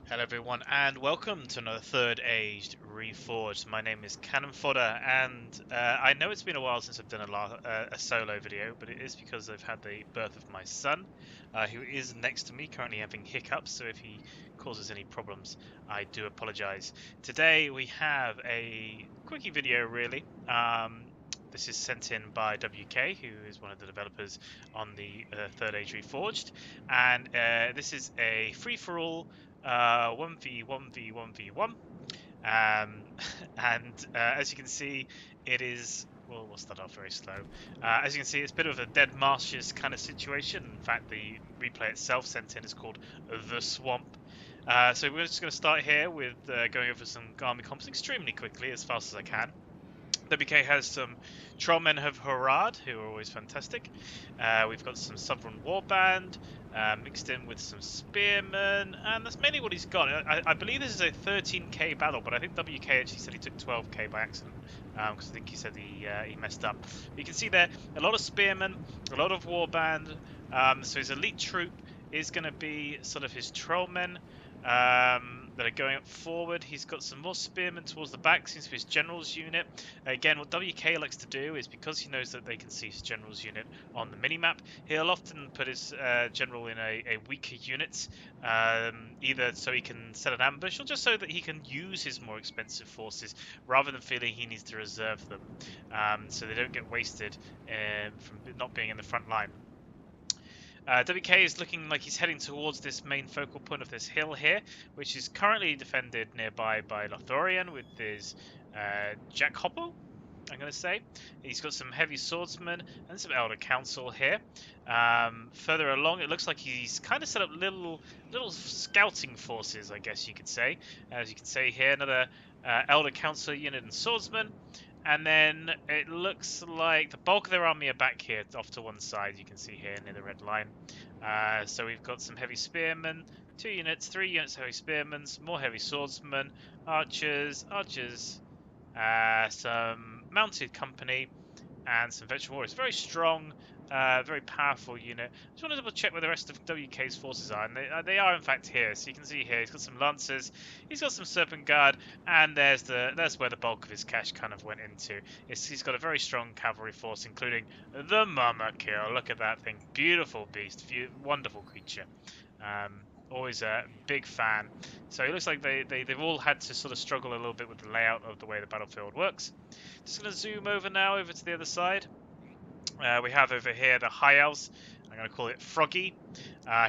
Hello everyone and welcome to another Third Aged Reforged. My name is Cannon Fodder and I know it's been a while since I've done a solo video, but it is because I've had the birth of my son, who is next to me currently having hiccups, so if he causes any problems I do apologise. Today we have a quickie video really. This is sent in by WK, who is one of the developers on the Third Age Reforged, and this is a free-for-all 1v1v1v1 and as you can see it is, well, we'll start off very slow. As you can see, it's a bit of a dead marshes kind of situation. In fact, the replay itself sent in is called The Swamp. So we're just going to start here with going over some army comps extremely quickly, as fast as I can. WK has some Trollmen of Harad, who are always fantastic. We've got some Sovereign Warband, mixed in with some Spearmen, and that's mainly what he's got. I believe this is a 13k battle, but I think WK actually said he took 12k by accident, because I think he said he messed up. But you can see there, a lot of Spearmen, a lot of Warband, so his elite troop is going to be sort of his Trollmen. That are going up forward. He's got some more spearmen towards the back, seems to be his general's unit. Again, what WK likes to do is, because he knows that they can see his general's unit on the minimap, he'll often put his general in a weaker unit, either so he can set an ambush or just so that he can use his more expensive forces rather than feeling he needs to reserve them, so they don't get wasted from not being in the front line. WK is looking like he's heading towards this main focal point of this hill here, which is currently defended nearby by Lothorian with his Jack Hoppo, I'm going to say. He's got some heavy swordsmen and some Elder Council here. Further along, it looks like he's kind of set up little scouting forces, I guess you could say. As you can see here, another Elder Council unit and swordsmen. And then it looks like the bulk of their army are back here off to one side, you can see here near the red line. So we've got some heavy spearmen, 2 units, 3 units heavy spearmen, some more heavy swordsmen, archers, some mounted company, and some veteran warriors. Very strong, very powerful unit. Just want to double check where the rest of WK's forces are, and they are in fact here. So you can see here he's got some lancers, he's got some serpent guard, and there's where the bulk of his cash kind of went into. He's got a very strong cavalry force, including the Mama Kill. Look at that thing, beautiful beast, wonderful creature. Always a big fan. So it looks like they've all had to sort of struggle a little bit with the layout of the way the battlefield works. Just going to zoom over now over to the other side. We have over here the High Elves. I'm going to call it Froggy.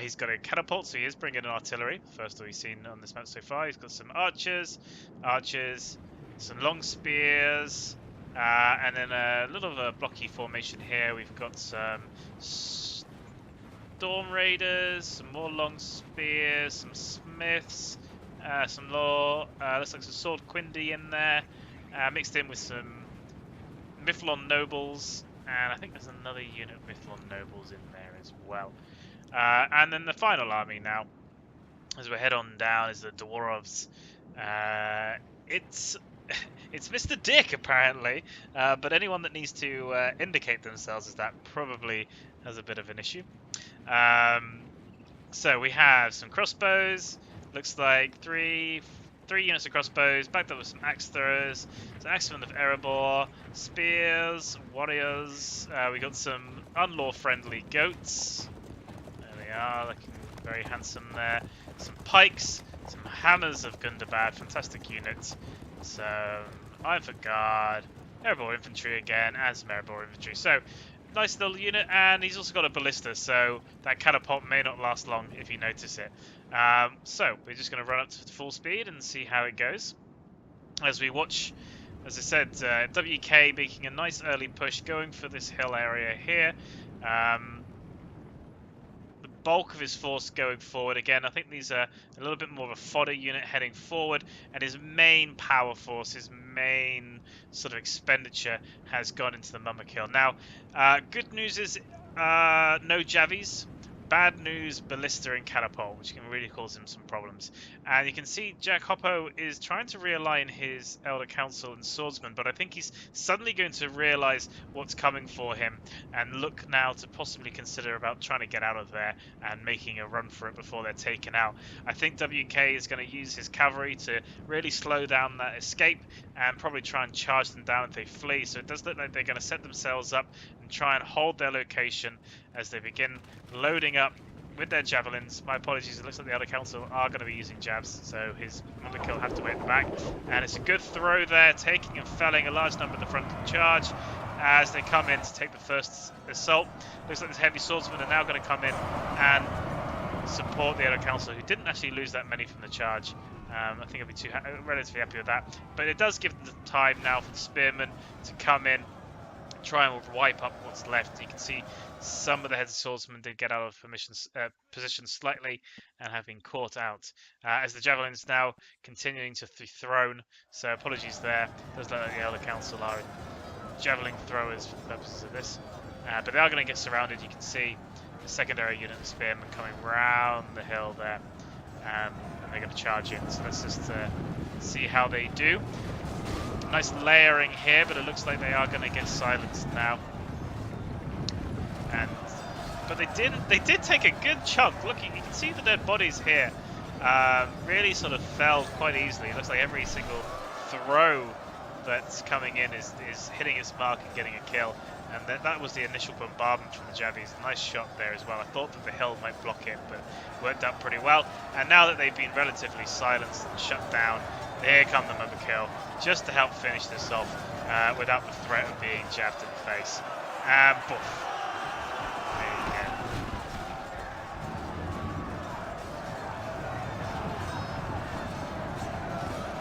He's got a catapult, so he is bringing in artillery. First we've seen on this map so far. He's got some archers, some long spears, and then a little of a blocky formation here. We've got some Storm Raiders, some more long spears, some smiths, some looks like some sword Quindy in there, mixed in with some Mithlon nobles, and I think there's another unit of Mithlon nobles in there as well. And then the final army now, as we head on down, is the Dwarves. It's Mr. Dick apparently, but anyone that needs to indicate themselves as that probably has a bit of an issue. So we have some crossbows. Looks like three units of crossbows, backed up with some axe throwers, some axemen of Erebor, spears, warriors. We got some unlaw-friendly goats. There they are, looking very handsome there. Some pikes, some hammers of Gundabad, fantastic units. Some Iron Foot Guard, Erebor infantry again, and some Erebor infantry. So nice little unit, and he's also got a ballista, so that catapult may not last long if you notice it. So we're just going to run up to full speed and see how it goes. As we watch, as I said, WK making a nice early push, going for this hill area here. The bulk of his force going forward. Again, I think these are a little bit more of a fodder unit heading forward, and his main power force, his main sort of expenditure has gone into the Mama Kill. Now, good news is no Javies. Bad News, Ballista, and Catapult, which can really cause him some problems. And you can see Jack Hoppo is trying to realign his Elder Council and Swordsman, but I think he's suddenly going to realize what's coming for him and look now to possibly consider about trying to get out of there and making a run for it before they're taken out. I think WK is going to use his cavalry to really slow down that escape and probably try and charge them down if they flee. So it does look like they're going to set themselves up and try and hold their location as they begin loading up with their javelins. My apologies, it looks like the other council are going to be using jabs, so his number kill have to wait at the back. And it's a good throw there, taking and felling a large number of the front charge as they come in to take the first assault. Looks like the heavy swordsmen are now going to come in and support the other council, who didn't actually lose that many from the charge. I think I'll be relatively happy with that. But it does give them the time now for the spearmen to come in, try and wipe up what's left. You can see some of the head swordsmen did get out of position slightly and have been caught out as the javelins now continuing to be thrown. So apologies there. Does look like the Elder Council are javelin throwers for the purposes of this, but they are going to get surrounded. You can see the secondary unit of spearmen coming round the hill there, and they're going to charge in. So let's just see how they do. Nice layering here, but it looks like they are going to get silenced now. But they did take a good chunk. Look, you can see the dead bodies here. Really sort of fell quite easily. It looks like every single throw that's coming in is hitting its mark and getting a kill. And that was the initial bombardment from the Javies. Nice shot there as well. I thought that the hill might block it, but worked out pretty well. And now that they've been relatively silenced and shut down, here come the number kill, just to help finish this off without the threat of being jabbed in the face. And poof. There you go.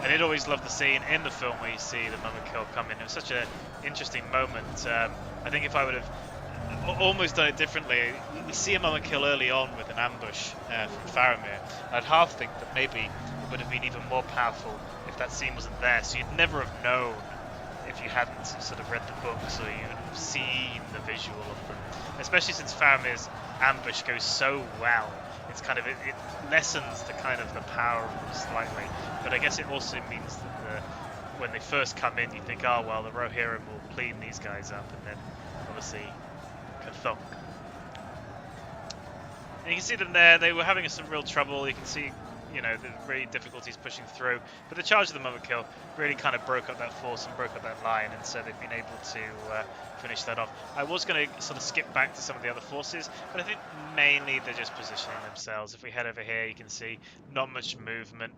I did always love the scene in the film where you see the number kill come in. It was such an interesting moment. I think if I would have almost done it differently, we see a mummer kill early on with an ambush from Faramir. I'd half think that maybe it would have been even more powerful if that scene wasn't there. So you'd never have known if you hadn't sort of read the books or you'd have seen the visual of them. Especially since Faramir's ambush goes so well. It's kind of it lessens the kind of the power of them slightly. But I guess it also means that when they first come in, you think, oh well, the Rohirrim will clean these guys up, and then obviously thunk. And you can see them there, they were having some real trouble. You can see, you know, the really difficulties pushing through, but the charge of the moment kill really kind of broke up that force and broke up that line, and so they've been able to finish that off. I was going to sort of skip back to some of the other forces, but I think mainly they're just positioning themselves. If we head over here, you can see not much movement.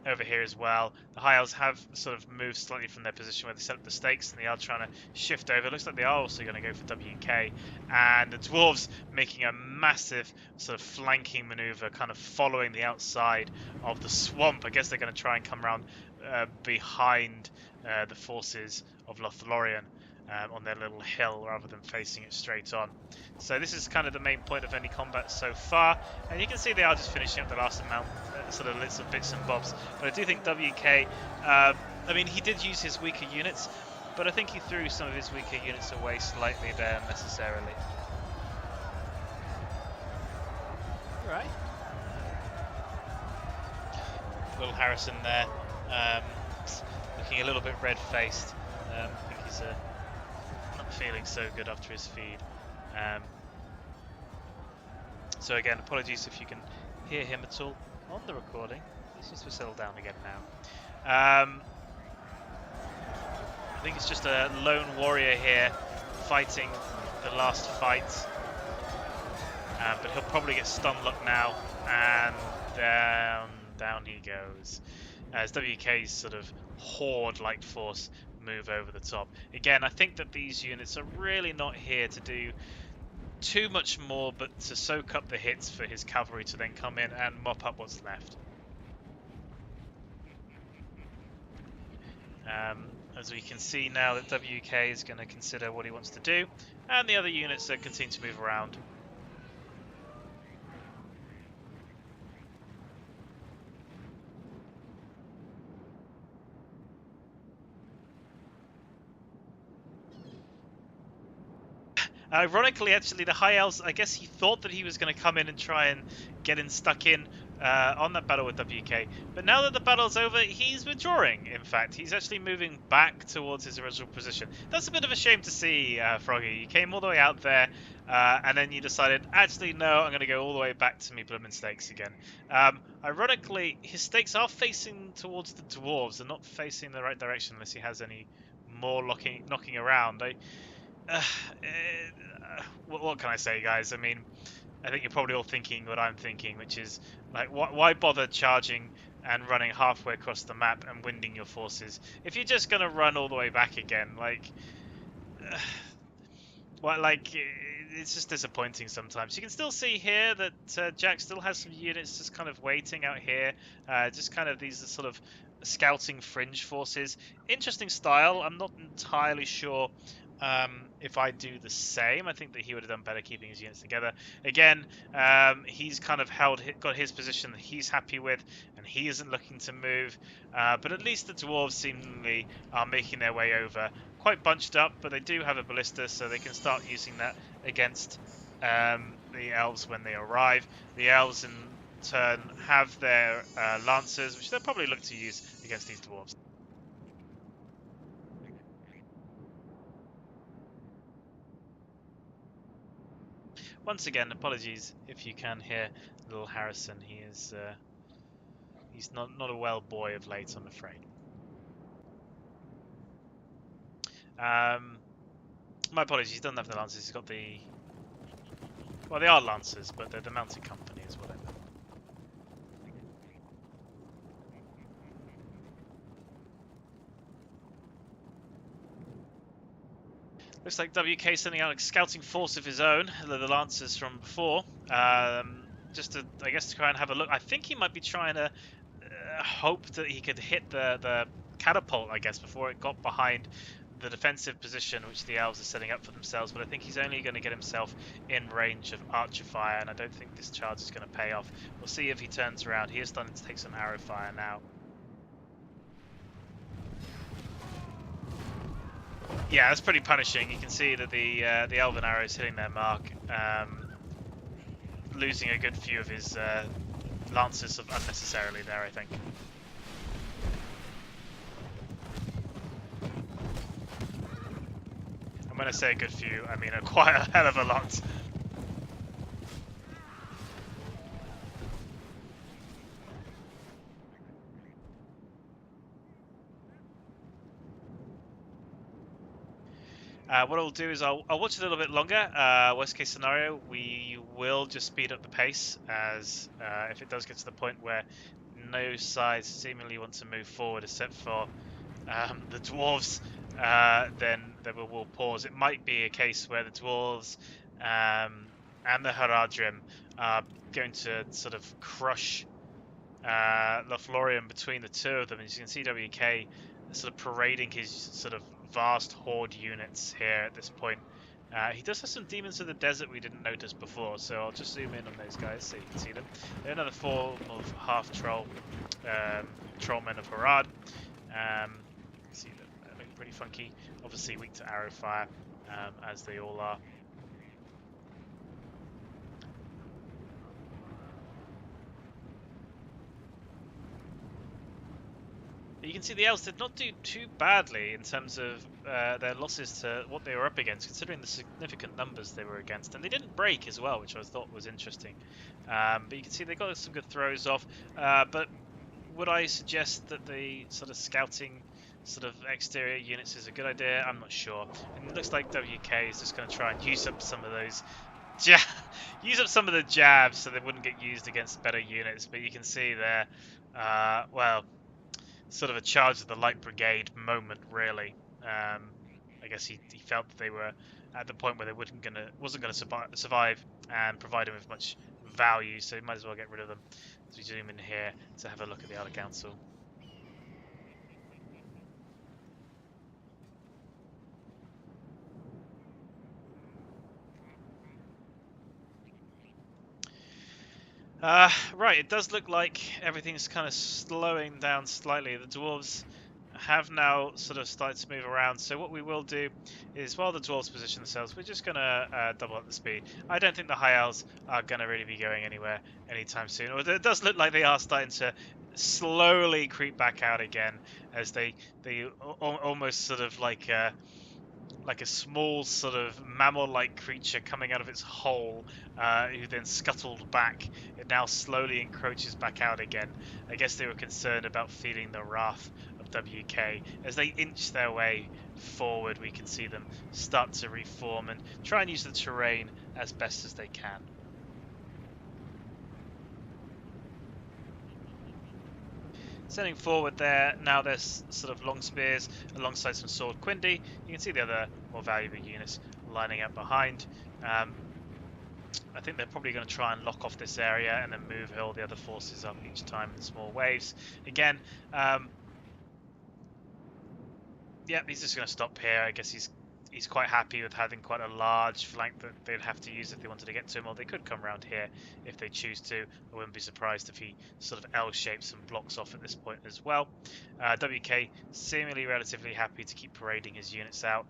Over here as well, the High Elves have sort of moved slightly from their position where they set up the stakes, and they are trying to shift over. It looks like they are also going to go for WK, and the Dwarves making a massive sort of flanking maneuver, kind of following the outside of the swamp. I guess they're going to try and come around behind the forces of Lothlorien on their little hill rather than facing it straight on. So this is kind of the main point of any combat so far, and you can see they are just finishing up the last amount, sort of little bits and bobs. But I do think WK, I mean, he did use his weaker units, but I think he threw some of his weaker units away slightly there unnecessarily. Right. Little Harrison there, looking a little bit red-faced. I think he's not feeling so good after his feed. So again, apologies if you can hear him at all on the recording. He seems to settle down again now. I think it's just a lone warrior here fighting the last fight. But he'll probably get stun locked now, and down he goes. As WK's sort of horde-like force move over the top. Again, I think that these units are really not here to do too much more, but to soak up the hits for his cavalry to then come in and mop up what's left. As we can see now that WK is going to consider what he wants to do, and the other units that continue to move around. Ironically, actually, the High Elves, I guess he thought that he was going to come in and try and get in stuck in on that battle with WK. But now that the battle's over, he's withdrawing, in fact. He's actually moving back towards his original position. That's a bit of a shame to see, Froggy. You came all the way out there, and then you decided, actually, no, I'm going to go all the way back to me bloomin' stakes again. Ironically, his stakes are facing towards the dwarves and not facing the right direction unless he has any more knocking around. Uh, what can I say, guys? I mean, I think you're probably all thinking what I'm thinking, which is like, why bother charging and running halfway across the map and winding your forces if you're just gonna run all the way back again? Like, uh, well, like it's just disappointing sometimes. You can still see here that Jack still has some units just kind of waiting out here, just kind of these sort of scouting fringe forces. Interesting style. I'm not entirely sure if I do the same. I think that he would have done better keeping his units together. Again, he's kind of got his position that he's happy with, and he isn't looking to move. But at least the dwarves seemingly are making their way over. Quite bunched up, but they do have a ballista, so they can start using that against the elves when they arrive. The elves, in turn, have their lancers, which they'll probably look to use against these dwarves. Once again, apologies if you can hear little Harrison. He's not a well boy of late, I'm afraid. My apologies. He doesn't have the lancers. He's got the, well, they are lancers, but they're the mounted company is what I meant. Looks like WK sending out a scouting force of his own, the lancers from before, just to, I guess, to try and have a look. I think he might be trying to hope that he could hit the catapult, I guess, before it got behind the defensive position which the elves are setting up for themselves. But I think he's only going to get himself in range of archer fire, and I don't think this charge is going to pay off. We'll see if he turns around. He is starting to take some arrow fire now. Yeah, that's pretty punishing. You can see that the elven arrow is hitting their mark, losing a good few of his lancers unnecessarily there, I think. And when I say a good few, I mean quite a hell of a lot. What I'll do is I'll watch a little bit longer. Worst case scenario, we will just speed up the pace, as if it does get to the point where no sides seemingly want to move forward except for the dwarves, then we'll pause. It might be a case where the dwarves and the Haradrim are going to sort of crush Lothlorien between the two of them. As you can see, WK sort of parading his sort of vast horde units here at this point. He does have some demons of the desert we didn't notice before, so I'll just zoom in on those guys so you can see them. They're another form of half troll, trollmen of Harad. See them looking pretty funky. Obviously weak to arrow fire, as they all are. You can see the elves did not do too badly in terms of their losses to what they were up against, considering the significant numbers they were against. And they didn't break as well, which I thought was interesting. But you can see they got some good throws off. But would I suggest that the sort of scouting sort of exterior units is a good idea? I'm not sure. And it looks like WK is just going to try and use up some of those use up some of the jabs so they wouldn't get used against better units. But you can see there, well, sort of a charge of the light brigade moment, really. I guess he felt that they were at the point where they wasn't gonna survive and provide him with much value, so he might as well get rid of them. As we zoom in here to have a look at the Outer Council. Right, it does look like everything's kind of slowing down slightly. The dwarves have now sort of started to move around. So what we will do is, while the dwarves position themselves, we're just going to double up the speed. I don't think the high elves are going to really be going anywhere anytime soon. Or it does look like they are starting to slowly creep back out again, as they almost sort of like a small sort of mammal-like creature coming out of its hole, who then scuttled back. It now slowly encroaches back out again. I guess they were concerned about feeling the wrath of WK. As they inch their way forward, we can see them start to reform and try and use the terrain as best as they can. Sending forward there, now there's sort of long spears alongside some sword quindi. You can see the other more valuable units lining up behind. I think they're probably going to try and lock off this area and then move all the other forces up each time in small waves. Again, yeah, he's just going to stop here. I guess he's quite happy with having quite a large flank that they'd have to use if they wanted to get to him, or they could come around here if they choose to. I wouldn't be surprised if he sort of L-shapes and blocks off at this point as well. WK seemingly relatively happy to keep parading his units out.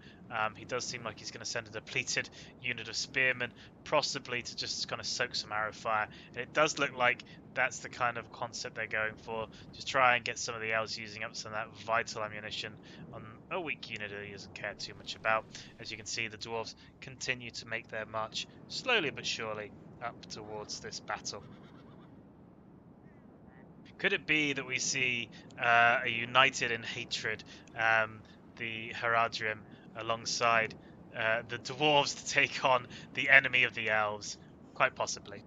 He does seem like he's going to send a depleted unit of spearmen, possibly to just kind of soak some arrow fire. And it does look like that's the kind of concept they're going for. Just try and get some of the elves using up some of that vital ammunition on a weak unit that he doesn't care too much about. As you can see, the dwarves continue to make their march slowly but surely up towards this battle. Could it be that we see a united in hatred, the Haradrim alongside the dwarves to take on the enemy of the elves? Quite possibly.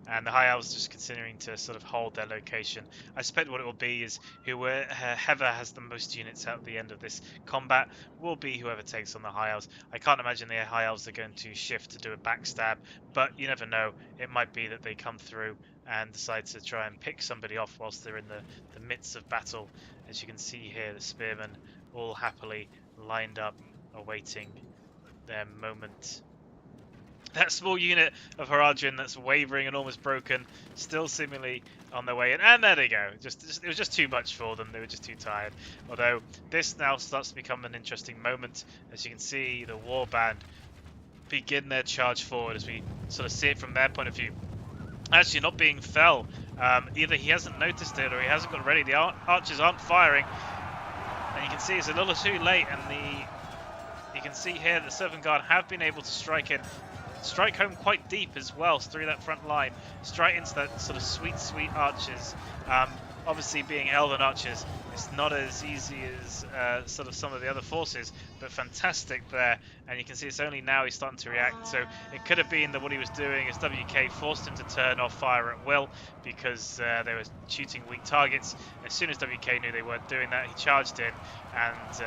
And the High Elves just continuing to sort of hold their location. I suspect what it will be is whoever has the most units at the end of this combat will be whoever takes on the High Elves. I can't imagine the High Elves are going to shift to do a backstab, but you never know. It might be that they come through and decide to try and pick somebody off whilst they're in the midst of battle. As you can see here, the spearmen all happily lined up, awaiting their moment. That small unit of Haradrim that's wavering and almost broken, still seemingly on their way in. And there they go. It was just too much for them. They were just too tired. Although this now starts to become an interesting moment. As you can see, the warband begin their charge forward as we sort of see it from their point of view. Actually not being fell. Either he hasn't noticed it or he hasn't got ready. The archers aren't firing. And you can see it's a little too late. And you can see here that the Serpent Guard have been able to strike home quite deep as well through that front line, straight into that sort of sweet archers. Obviously, being elven archers, it's not as easy as sort of some of the other forces, but fantastic there. And you can see it's only now he's starting to react. So it could have been that what he was doing is WK forced him to turn off fire at will because they were shooting weak targets. As soon as WK knew they weren't doing that, he charged in, and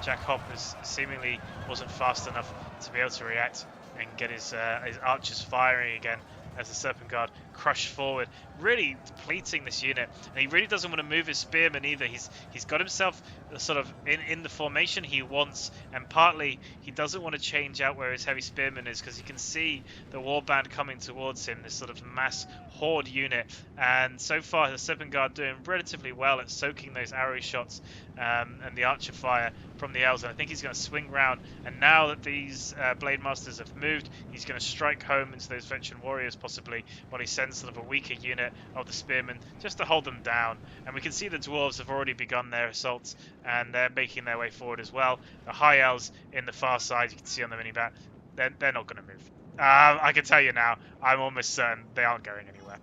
Jack Hopp seemingly wasn't fast enough to be able to react and get his archers firing again as the Serpent Guard crush forward, really depleting this unit. And he really doesn't want to move his spearmen either. He's got himself sort of in the formation he wants, and partly he doesn't want to change out where his heavy spearman is because he can see the warband coming towards him, this sort of mass horde unit. And so far the Serpent Guard doing relatively well at soaking those arrow shots and the archer fire from the elves. And I think he's going to swing round, and now that these blade masters have moved, he's going to strike home into those veteran warriors possibly, while he sends sort of a weaker unit of the spearmen just to hold them down. And we can see the dwarves have already begun their assaults, and they're making their way forward as well. The high elves in the far side, you can see on the mini-map, they're not going to move. I can tell you now, I'm almost certain they aren't going anywhere.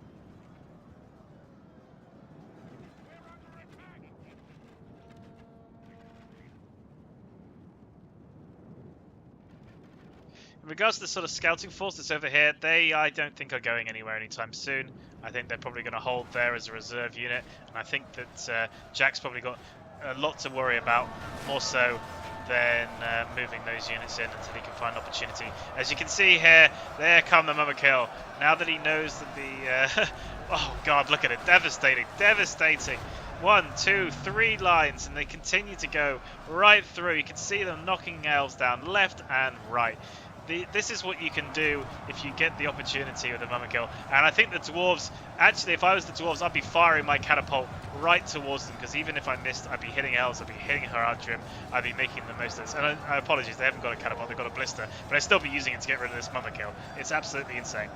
In regards to the sort of scouting force that's over here, I don't think are going anywhere anytime soon. I think they're probably going to hold there as a reserve unit, and I think that Jack's probably got a lot to worry about, more so than moving those units in until he can find opportunity. As you can see here, there come the Mama Kill. Now that he knows that the... oh god, look at it, devastating. 1, 2, 3 lines, and they continue to go right through. You can see them knocking elves down left and right. This is what you can do if you get the opportunity with a Mummikill. And I think the dwarves, actually, if I was the dwarves, I'd be firing my catapult right towards them, because even if I missed, I'd be hitting elves, I'd be hitting Haradrim, I'd be making the most of this. And I apologize, they haven't got a catapult, they've got a blister, but I'd still be using it to get rid of this Mummikill. It's absolutely insane.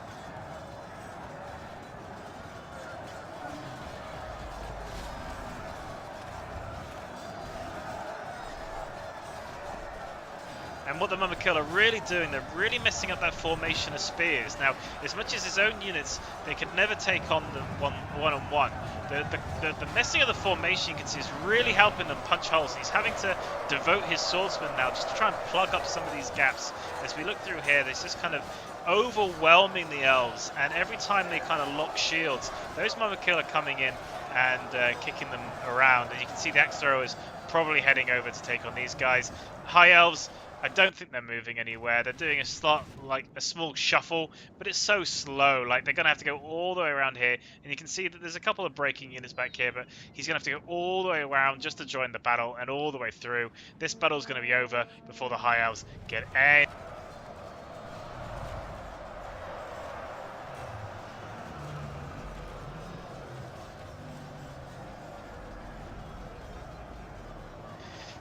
And what the Mummikill are really doing, they're really messing up that formation of spears. Now, as much as his own units, they could never take on them one-on-one. The messing of the formation, you can see, is really helping them punch holes. He's having to devote his swordsmen now just to try and plug up some of these gaps. As we look through here, there's just kind of overwhelming the elves, and every time they kind of lock shields, those Mummikill are coming in and kicking them around. And you can see the axe throwers probably heading over to take on these guys. High elves, I don't think they're moving anywhere. They're doing a small shuffle, but it's so slow. Like, they're going to have to go all the way around here. And you can see that there's a couple of breaking units back here, but he's going to have to go all the way around just to join the battle and all the way through. This battle's going to be over before the High Elves get any...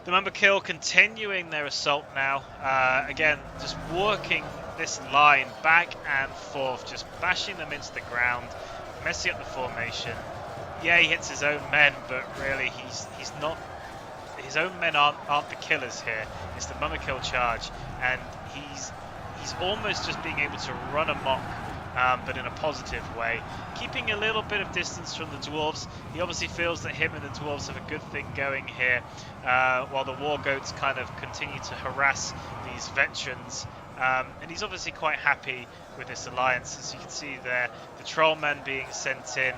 The Mummikill continuing their assault now. Again, just working this line back and forth, just bashing them into the ground, messing up the formation. Yeah, he hits his own men, but really he's not. His own men aren't the killers here. It's the Mummikill charge, and he's almost just being able to run amok. But in a positive way, keeping a little bit of distance from the dwarves. He obviously feels that him and the dwarves have a good thing going here, while the war goats kind of continue to harass these veterans. And he's obviously quite happy with this alliance, as you can see there, the trollmen being sent in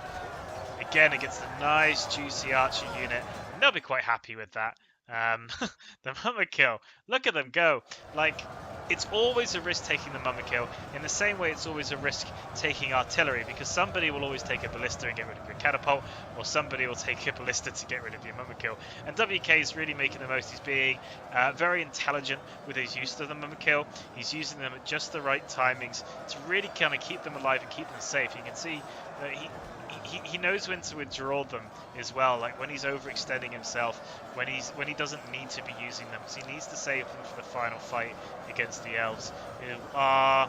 again against a nice juicy archer unit, and they'll be quite happy with that. The Mummikill, look at them go. Like, it's always a risk taking the Mummikill, in the same way it's always a risk taking artillery, because somebody will always take a ballista and get rid of your catapult, or somebody will take a ballista to get rid of your Mummikill. And WK is really making the most. He's being very intelligent with his use of the Mummikill. He's using them at just the right timings to really kind of keep them alive and keep them safe. You can see that he knows when to withdraw them as well, like when he's overextending himself, when he doesn't need to be using them, because he needs to save them for the final fight against the elves, who are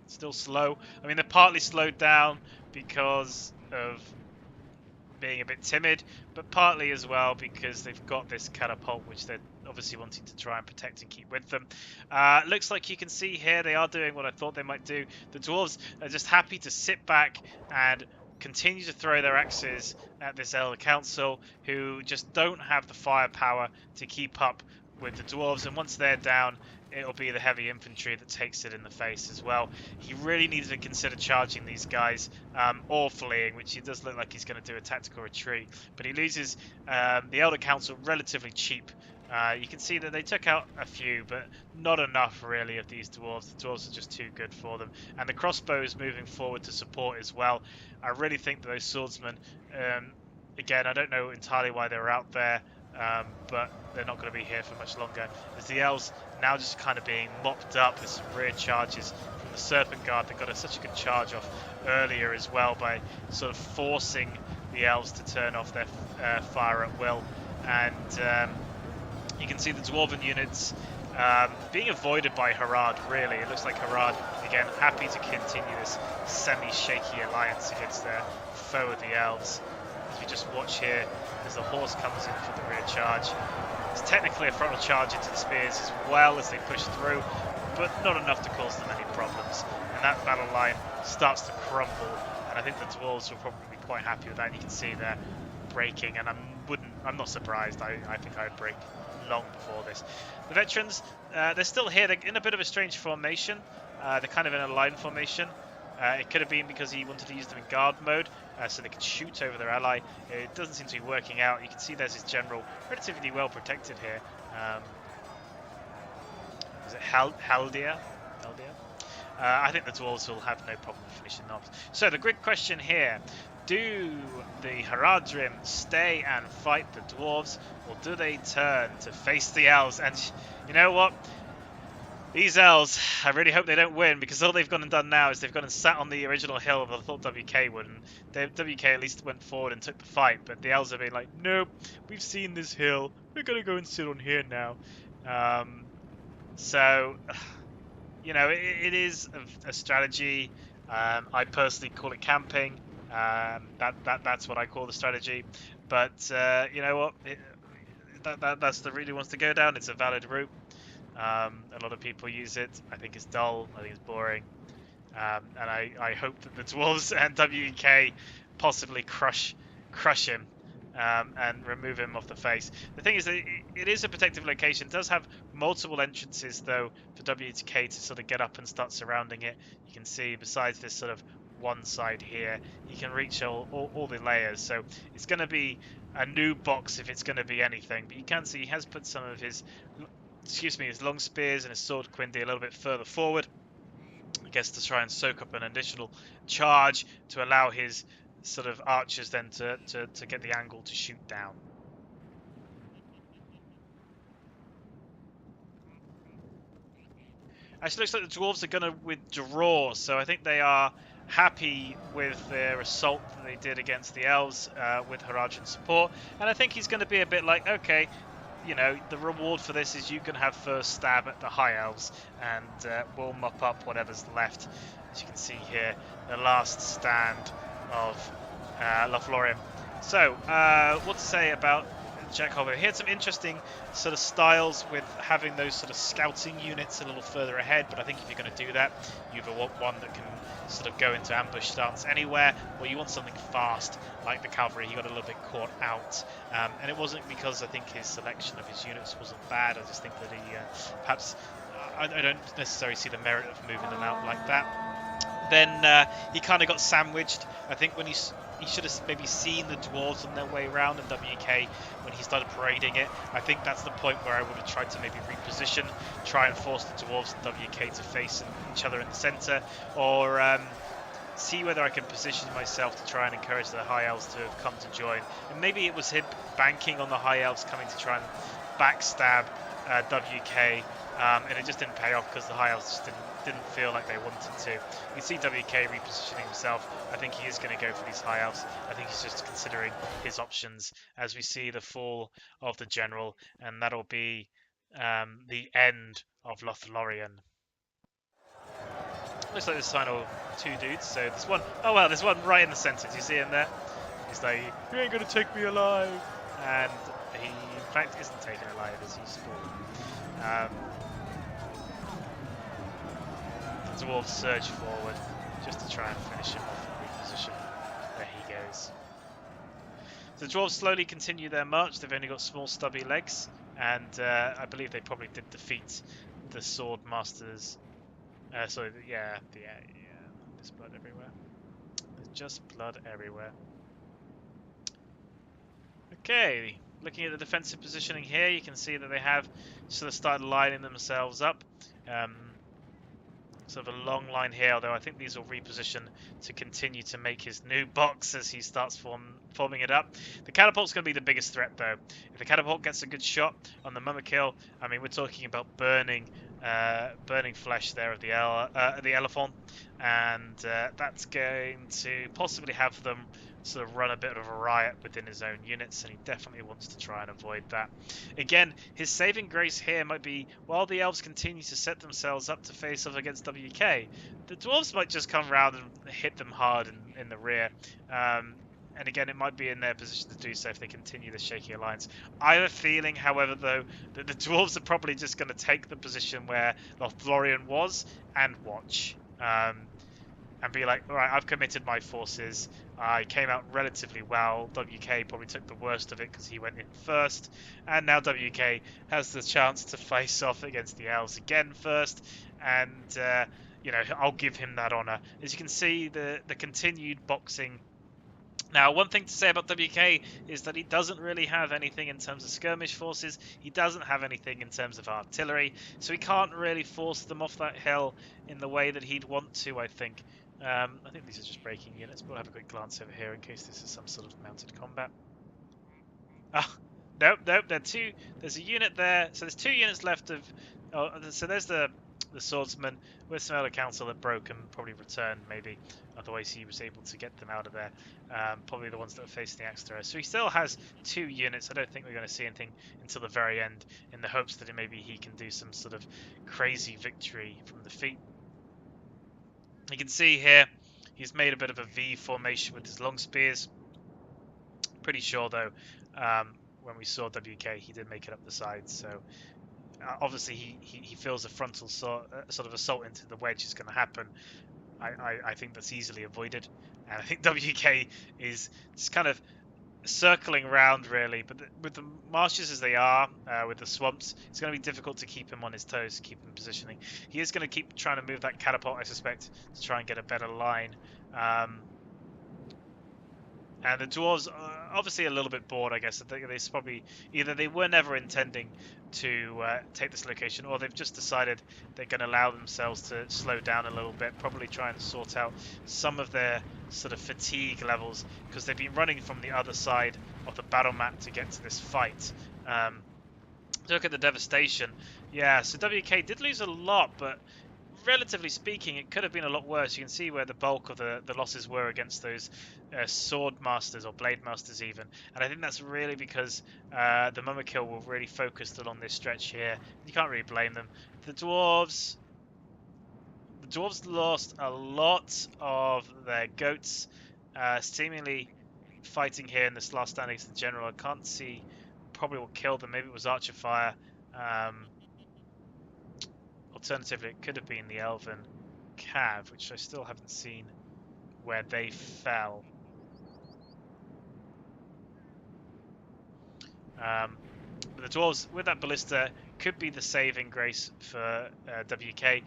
still slow. I mean, they're partly slowed down because of being a bit timid, but partly as well because they've got this catapult, which they're obviously wanting to try and protect and keep with them. Looks like you can see here they are doing what I thought they might do. The dwarves are just happy to sit back and continue to throw their axes at this Elder Council, who just don't have the firepower to keep up with the dwarves, and once they're down, it'll be the heavy infantry that takes it in the face as well. He really needs to consider charging these guys, or fleeing, which he does look like he's going to do a tactical retreat, but he loses the Elder Council relatively cheap. You can see that they took out a few, but not enough really of these dwarves. The dwarves are just too good for them. And the crossbows moving forward to support as well. I really think that those swordsmen, again, I don't know entirely why they're out there, but they're not going to be here for much longer, as the elves now just kind of being mopped up with some rear charges from the Serpent Guard. They got such a good charge off earlier as well by sort of forcing the elves to turn off their fire at will. And you can see the Dwarven units being avoided by Harad, really. It looks like Harad, again, happy to continue this semi-shaky alliance against their foe of the elves. As we just watch here, as the horse comes in for the rear charge. It's technically a frontal charge into the spears as well as they push through, but not enough to cause them any problems. And that battle line starts to crumble, and I think the dwarves will probably be quite happy with that. And you can see they're breaking, and I'm not surprised. I think I'd break long before this. The veterans, they're still here. They're in a bit of a strange formation. They're kind of in a line formation. It could have been because he wanted to use them in guard mode, so they could shoot over their ally. It doesn't seem to be working out. You can see there's his general, relatively well protected here. Is it Haldia? I think the Dwarves will have no problem finishing off. So the big question here, do the Haradrim stay and fight the Dwarves, or do they turn to face the Elves? And you know what? These Elves, I really hope they don't win, because all they've gone and done now is they've gone and sat on the original hill that I thought WK would, and WK at least went forward and took the fight, but the Elves have been like, nope, we've seen this hill, we're going to go and sit on here now. So, you know, it is a strategy. I personally call it camping. That's what I call the strategy. But you know what? That's the route he wants to go down. It's a valid route. A lot of people use it. I think it's dull. I think it's boring. And I hope that the Dwarves and WK possibly crush him and remove him off the face. The thing is that it is a protective location. It does have multiple entrances, though, for WK to sort of get up and start surrounding it. You can see, besides this sort of one side here, you can reach all the layers. So it's going to be a new box if it's going to be anything. But you can see he has put some of his, his long spears and his sword quindy a little bit further forward. I guess to try and soak up an additional charge to allow his sort of archers then to get the angle to shoot down. Actually, looks like the Dwarves are going to withdraw, so I think they are happy with their assault that they did against the Elves with Haradrim support, and I think he's going to be a bit like, okay, you know, the reward for this is you can have first stab at the High Elves, and we'll mop up whatever's left. As you can see here, the last stand of Lothlorien. So, what to say about Jack Hollow? He had some interesting sort of styles with having those sort of scouting units a little further ahead, but I think if you're going to do that, you either want one that can sort of go into ambush stance anywhere, or you want something fast like the cavalry. He got a little bit caught out, and it wasn't because I think his selection of his units wasn't bad. I just think that he perhaps I don't necessarily see the merit of moving them out like that. Then he kind of got sandwiched. I think when he should have maybe seen the Dwarves on their way around, and WK, when he started parading it, I think that's the point where I would have tried to maybe reposition, try and force the Dwarves and WK to face each other in the centre, or see whether I can position myself to try and encourage the High Elves to have come to join. And maybe it was him banking on the High Elves coming to try and backstab WK, and it just didn't pay off because the High Elves just didn't feel like they wanted to. You can see WK repositioning himself. I think he is going to go for these High Elves. I think he's just considering his options as we see the fall of the general, and that'll be the end of Lothlorien. Looks like there's final two dudes. So there's one, oh well, there's one right in the centre. Do you see him there? He's like, you ain't going to take me alive. And he, in fact, isn't taken alive as he's fallen. The Dwarves surge forward just to try and finish him off and reposition. There he goes. The Dwarves slowly continue their march. They've only got small stubby legs, and I believe they probably did defeat the sword masters. There's blood everywhere. There's just blood everywhere. Okay, looking at the defensive positioning here, you can see that they have sort of started lining themselves up. Sort of a long line here, although I think these will reposition to continue to make his new box as he starts forming it up. The catapult's going to be the biggest threat, though. If the catapult gets a good shot on the Mummikill, I mean, we're talking about burning flesh there of the elephant, and that's going to possibly have them sort of run a bit of a riot within his own units, and he definitely wants to try and avoid that. Again, his saving grace here might be, while the elves continue to set themselves up to face off against WK, the dwarves might just come around and hit them hard in the rear. And again, it might be in their position to do so if they continue the shaky alliance. I have a feeling, however, though, that the dwarves are probably just going to take the position where Lothlorien was and watch. And be like, all right, I've committed my forces. I came out relatively well. WK probably took the worst of it because he went in first. And now WK has the chance to face off against the elves again first. And, you know, I'll give him that honour. As you can see, the continued boxing Now, one thing to say about WK is that he doesn't really have anything in terms of skirmish forces. He doesn't have anything in terms of artillery, so he can't really force them off that hill in the way that he'd want to, I think. I think these are just breaking units, but we'll have a quick glance over here in case this is some sort of mounted combat. Oh, nope, nope. There's a unit there. So there's 2 units left of. Oh, so there's the swordsman with some elder council that broke and probably returned. Maybe otherwise he was able to get them out of there. Probably the ones that are facing the axe thrower. So he still has 2 units. I don't think we're going to see anything until the very end, in the hopes that maybe he can do some sort of crazy victory from the feet. You can see here he's made a bit of a V formation with his long spears. Pretty sure though, when we saw WK, he did make it up the sides. So obviously he feels a frontal sort of assault into the wedge is going to happen. I think that's easily avoided, and I think WK is just kind of circling around really. But with the marshes as they are, with the swamps, it's going to be difficult to keep him on his toes, to keep him positioning. He is going to keep trying to move that catapult, I suspect, to try and get a better line. And the dwarves are obviously a little bit bored, I guess. They probably either they were never intending to take this location, or they've just decided they're going to allow themselves to slow down a little bit, probably try and sort out some of their sort of fatigue levels, because they've been running from the other side of the battle map to get to this fight. Look at the devastation. Yeah, so WK did lose a lot, but relatively speaking, it could have been a lot worse. You can see where the bulk of the losses were against those sword masters or blade masters even, and I think that's really because the Mumakil were really focused along this stretch here. You can't really blame them. The dwarves lost a lot of their goats, seemingly fighting here in this last stand against the general. I can't see probably what killed them. Maybe it was archer fire. Alternatively, it could have been the Elven Cav, which I still haven't seen where they fell. But the dwarves with that ballista could be the saving grace for WK.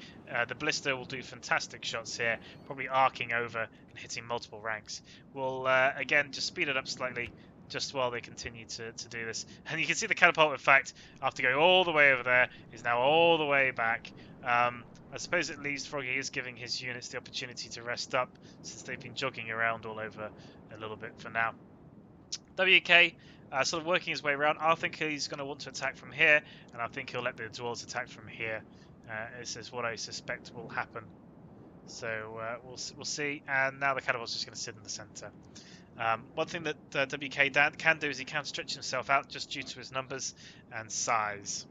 The ballista will do fantastic shots here, probably arcing over and hitting multiple ranks. We'll again just speed it up slightly just while they continue to do this. And you can see the catapult, in fact, after going all the way over there, is now all the way back. I suppose it leaves Froggy is giving his units the opportunity to rest up, since they've been jogging around all over a little bit for now. WK sort of working his way around. I think he's going to want to attack from here, and I think he'll let the dwarves attack from here. This is what I suspect will happen. So we'll see. And now the catapult's just going to sit in the centre. One thing that WK can do is he can stretch himself out just due to his numbers and size.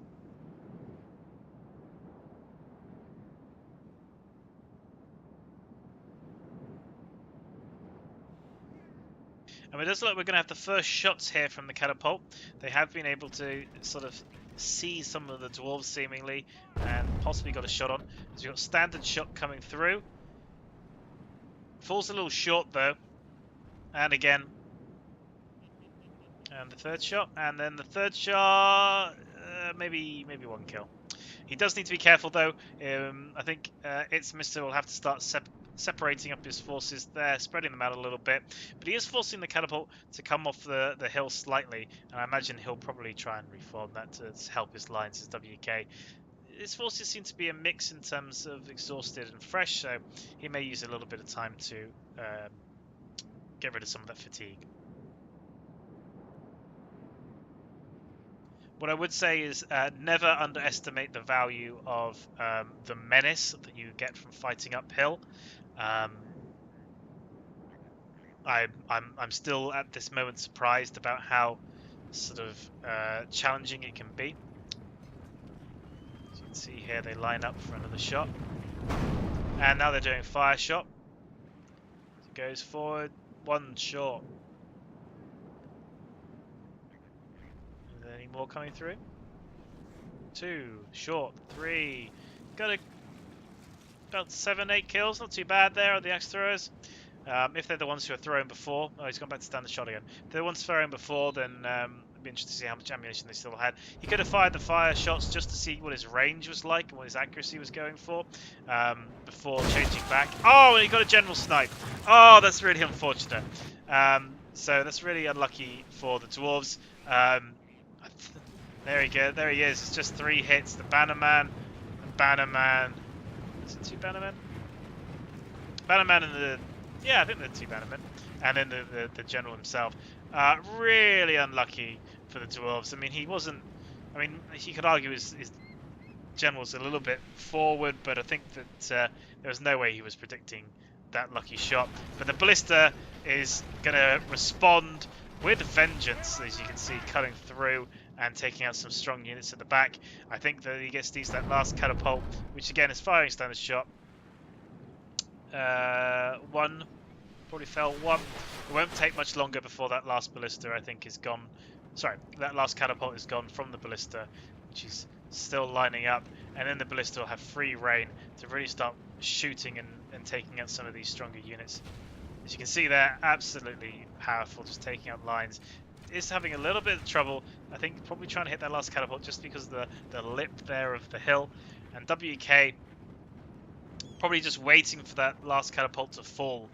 And it does look like we're going to have the first shots here from the catapult. They have been able to sort of see some of the dwarves seemingly, and possibly got a shot on. So we've got standard shot coming through. Falls a little short though. And again. And the third shot. And then the third shot, maybe 1 kill. He does need to be careful though. I think its Mister will have to start separating up his forces there, spreading them out a little bit. But he is forcing the catapult to come off the hill slightly, and I imagine he'll probably try and reform that to help his lines as WK. His forces seem to be a mix in terms of exhausted and fresh, so he may use a little bit of time to get rid of some of that fatigue. What I would say is never underestimate the value of the menace that you get from fighting uphill. I'm still at this moment surprised about how sort of challenging it can be. As you can see here, they line up for another shot, and now they're doing fire shot. It goes forward, 1 short. Is there any more coming through? 2 short, 3. Got about 7-8 kills, not too bad there on the axe throwers. If they're the ones who are throwing before, oh, he's gone back to standard shot again. If they're the ones throwing before, then it'd be interesting to see how much ammunition they still had. He could have fired the fire shots just to see what his range was like and what his accuracy was going for before changing back. Oh, and he got a general snipe. Oh, that's really unfortunate. So that's really unlucky for the dwarves. There he go. There he is. It's just 3 hits. The Bannerman, Is it 2 Bannermen? Bannerman and the... Yeah, I think they're 2 Bannermen. And then the general himself. Really unlucky for the dwarves. I mean, he wasn't... I mean, you could argue his general's a little bit forward, but I think that there was no way he was predicting that lucky shot. But the ballista is going to respond with vengeance, as you can see, cutting through and taking out some strong units at the back. I think that he gets to use that last catapult, which again is firing standard shot. One, probably fell one. It won't take much longer before that last ballista, I think, is gone. Sorry, that last catapult is gone from the ballista, which is still lining up, and then the ballista will have free reign to really start shooting and taking out some of these stronger units. As you can see there, absolutely powerful, just taking out lines. Is having a little bit of trouble, I think, probably trying to hit that last catapult just because of the lip there of the hill, and WK probably just waiting for that last catapult to fall,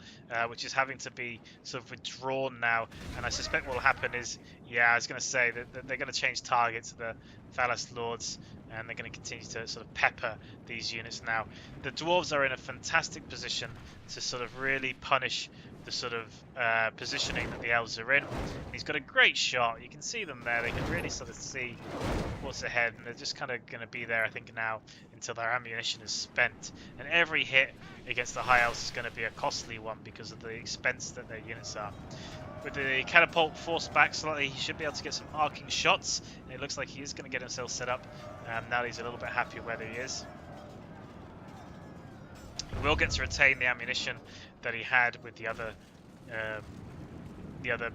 which is having to be sort of withdrawn now. And I suspect what will happen is, yeah, I was going to say that they're going to change targets to the Valis Lords, and they're going to continue to sort of pepper these units now. The dwarves are in a fantastic position to sort of really punish the sort of positioning that the elves are in. And he's got a great shot. You can see them there. They can really sort of see what's ahead, and they're just kind of going to be there, I think, now until their ammunition is spent. And every hit against the high elves is going to be a costly one because of the expense that their units are. With the catapult forced back slightly, he should be able to get some arcing shots. And it looks like he is going to get himself set up. Now that he's a little bit happier where he is. He will get to retain the ammunition that he had with the other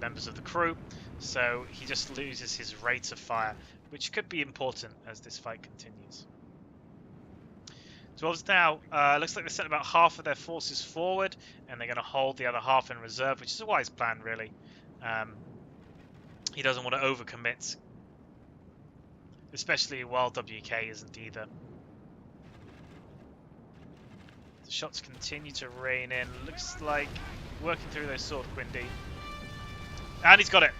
members of the crew. So he just loses his rate of fire, which could be important as this fight continues. Dwarves now, looks like they sent about half of their forces forward, and they're going to hold the other half in reserve, which is a wise plan, really. He doesn't want to overcommit, especially while WK isn't either. The shots continue to rain in. Looks like working through those sword Quindy. And he's got it.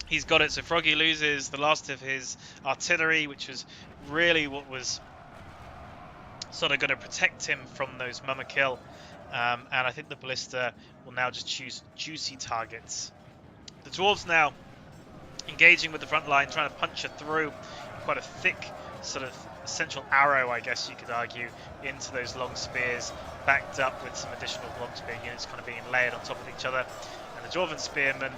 He's got it. So Froggy loses the last of his artillery, which was really what was sort of going to protect him from those mumma kill. And I think the ballista will now just choose juicy targets. The dwarves now engaging with the front line, trying to punch it through. Quite a thick sort of central arrow, I guess you could argue, into those long spears, backed up with some additional long spear units kind of being layered on top of each other. And the dwarven spearmen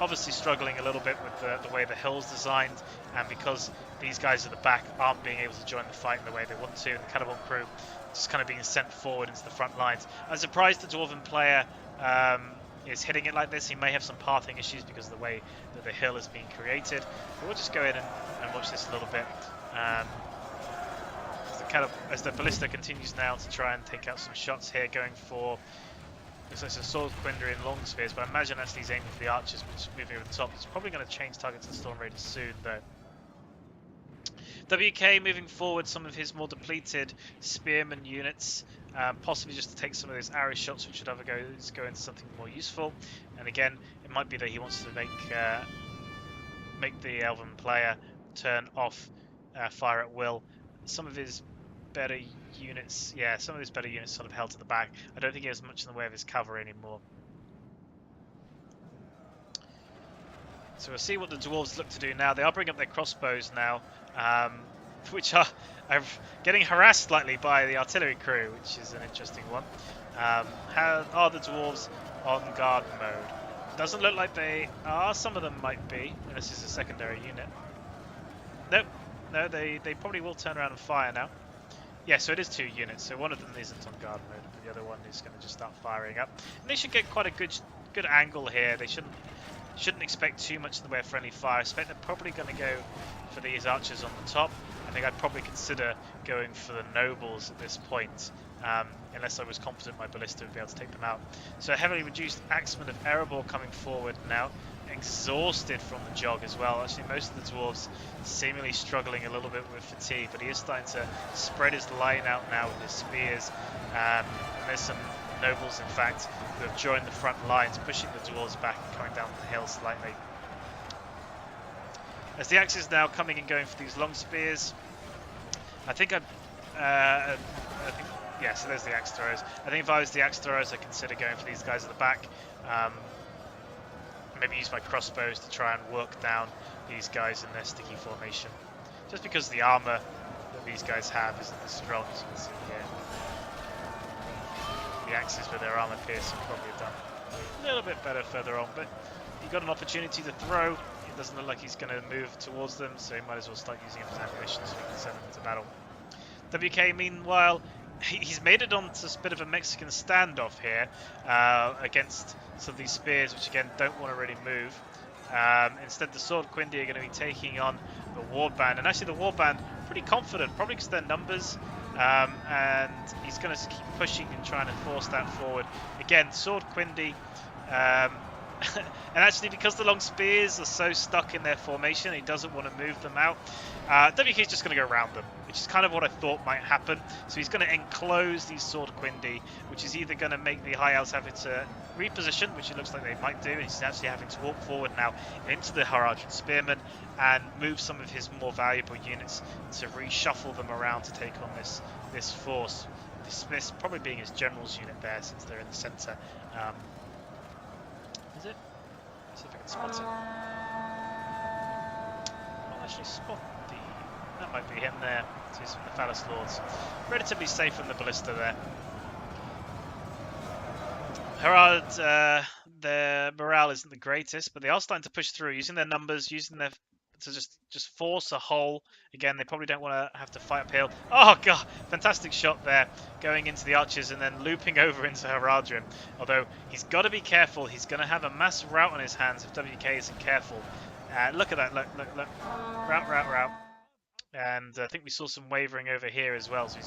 obviously struggling a little bit with the way the hill's designed, and because these guys at the back aren't being able to join the fight in the way they want to, and the catapult crew just kind of being sent forward into the front lines. I'm surprised the dwarven player is hitting it like this. He may have some pathing issues because of the way that the hill is being created, but we'll just go in and watch this a little bit. As the ballista continues now to try and take out some shots here, going for, looks like some sword Quindy and long spears, but I imagine actually he's aiming for the archers, which is moving over the top. It's probably going to change targets to Storm Raiders soon, though. WK moving forward some of his more depleted spearman units, possibly just to take some of those arrow shots, which should otherwise go into something more useful. And again, it might be that he wants to make the elven player turn off fire at will. Some of his better units, sort of held to the back. I don't think he has much in the way of his cover anymore. So we'll see what the dwarves look to do now. They are bringing up their crossbows now, which are getting harassed slightly by the artillery crew, which is an interesting one. How are the dwarves on guard mode? Doesn't look like they are. Some of them might be, and this is a secondary unit. Nope. No, they probably will turn around and fire now. Yeah, so it is 2 units, so one of them isn't on guard mode, but the other one is going to just start firing up. And they should get quite a good angle here. They shouldn't expect too much in the way of friendly fire. I expect they're probably going to go for these archers on the top. I think I'd probably consider going for the nobles at this point, unless I was confident my ballista would be able to take them out. So a heavily reduced Axeman of Erebor coming forward now, exhausted from the jog as well. Actually, most of the dwarves seemingly struggling a little bit with fatigue, but he is starting to spread his line out now with his spears. And there's some nobles, in fact, who have joined the front lines, pushing the dwarves back and coming down the hill slightly. As the axes now coming and going for these long spears, I think yeah, so there's the axe throwers. I think if I was the axe throwers, I'd consider going for these guys at the back. Maybe use my crossbows to try and work down these guys in their sticky formation. Just because the armor that these guys have isn't as strong as you can see here. The axes with their armor piercing probably have done a little bit better further on, but he got an opportunity to throw. It doesn't look like he's going to move towards them, so he might as well start using him as ammunition so we can send them into battle. WK, meanwhile, he's made it onto a bit of a Mexican standoff here against some of these spears, which again don't want to really move. Instead, the Sword Quindi are going to be taking on the Warband, and actually the Warband pretty confident, probably because their numbers, and he's going to keep pushing and trying to force that forward. Again, Sword Quindi, and actually because the long spears are so stuck in their formation, he doesn't want to move them out. WK is just going to go around them, which is kind of what I thought might happen. So he's going to enclose these Sword Quindi, which is either going to make the High Elves having to reposition, which it looks like they might do, and he's actually having to walk forward now into the Haradrim Spearmen and move some of his more valuable units to reshuffle them around to take on this force. This probably being his general's unit there, since they're in the centre. Is it? Let's see if I can spot it. I'll actually spot that might be him there. So he's from the Phallus Lords. Relatively safe from the ballista there. Harad, their morale isn't the greatest, but they are starting to push through, using their numbers, using their to just force a hole. Again, they probably don't want to have to fight uphill. Oh god, fantastic shot there, going into the archers and then looping over into Haradrim. Although he's got to be careful, he's going to have a massive rout on his hands if WK isn't careful. Look at that, look. Rout. And I think we saw some wavering over here as well, so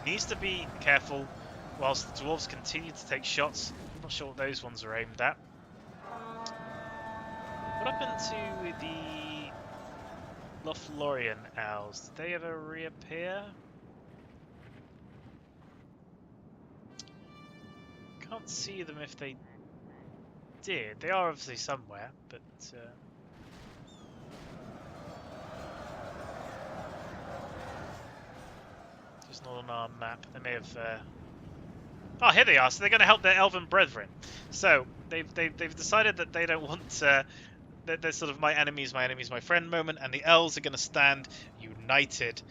he needs to be careful whilst the dwarves continue to take shots. I'm not sure what those ones are aimed at. What happened to the Lothlorien owls? Did they ever reappear? Can't see them if they did. They are obviously somewhere, but just not on our map. They may have. Oh, here they are. So they're going to help their elven brethren. So they've decided that they don't want. They're sort of my enemies, my friend moment, and the elves are going to stand united,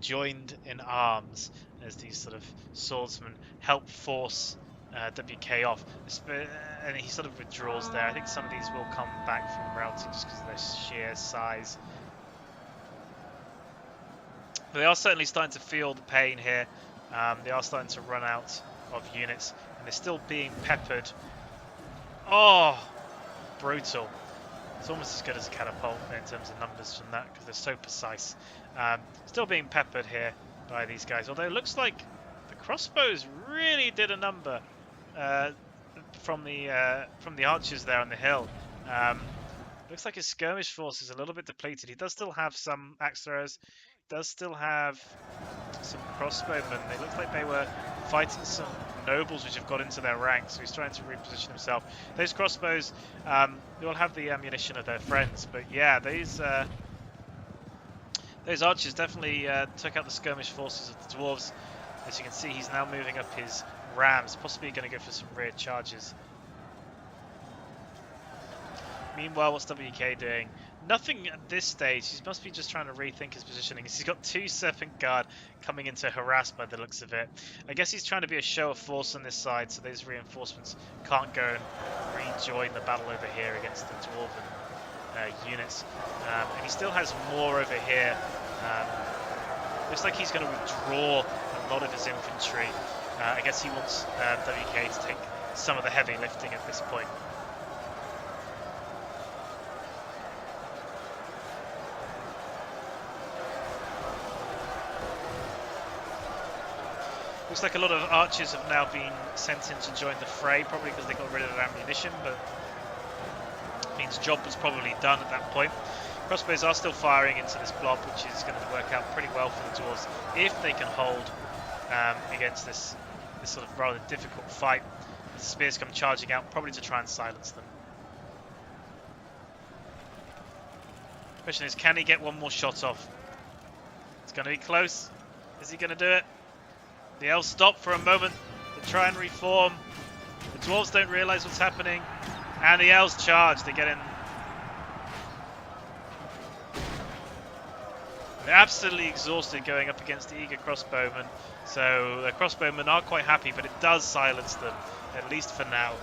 joined in arms, as these sort of swordsmen help force WK off. And he sort of withdraws there. I think some of these will come back from routing just because of their sheer size. But they are certainly starting to feel the pain here. They are starting to run out of units, and they're still being peppered. Oh, brutal. It's almost as good as a catapult in terms of numbers from that, because they're so precise. Still being peppered here by these guys, although it looks like the crossbows really did a number from the archers there on the hill. Looks like his skirmish force is a little bit depleted. He does still have some axe throwers, does still have some crossbowmen. They look like they were fighting some nobles which have got into their ranks, so he's trying to reposition himself. Those crossbows, they will have the ammunition of their friends, but yeah, those archers definitely took out the skirmish forces of the dwarves. As you can see, he's now moving up his rams, possibly going to go for some rear charges. Meanwhile, what's WK doing? Nothing at this stage. He must be just trying to rethink his positioning. He's got two Serpent Guard coming in to harass by the looks of it. I guess he's trying to be a show of force on this side, so those reinforcements can't go and rejoin the battle over here against the Dwarven units. And he still has more over here. Looks like he's going to withdraw a lot of his infantry. I guess he wants WK to take some of the heavy lifting at this point. Looks like a lot of archers have now been sent in to join the fray, probably because they got rid of their ammunition, but it means job was probably done at that point. Crossbows are still firing into this blob, which is going to work out pretty well for the dwarves if they can hold against this this sort of rather difficult fight. The spears come charging out, probably to try and silence them. Question is, can he get one more shot off? It's going to be close. Is he going to do it? The elves stop for a moment. They try and reform. The dwarves don't realise what's happening. And the elves charge. They get in. They're absolutely exhausted going up against the eager crossbowmen. So the crossbowmen are quite happy, but it does silence them, at least for now.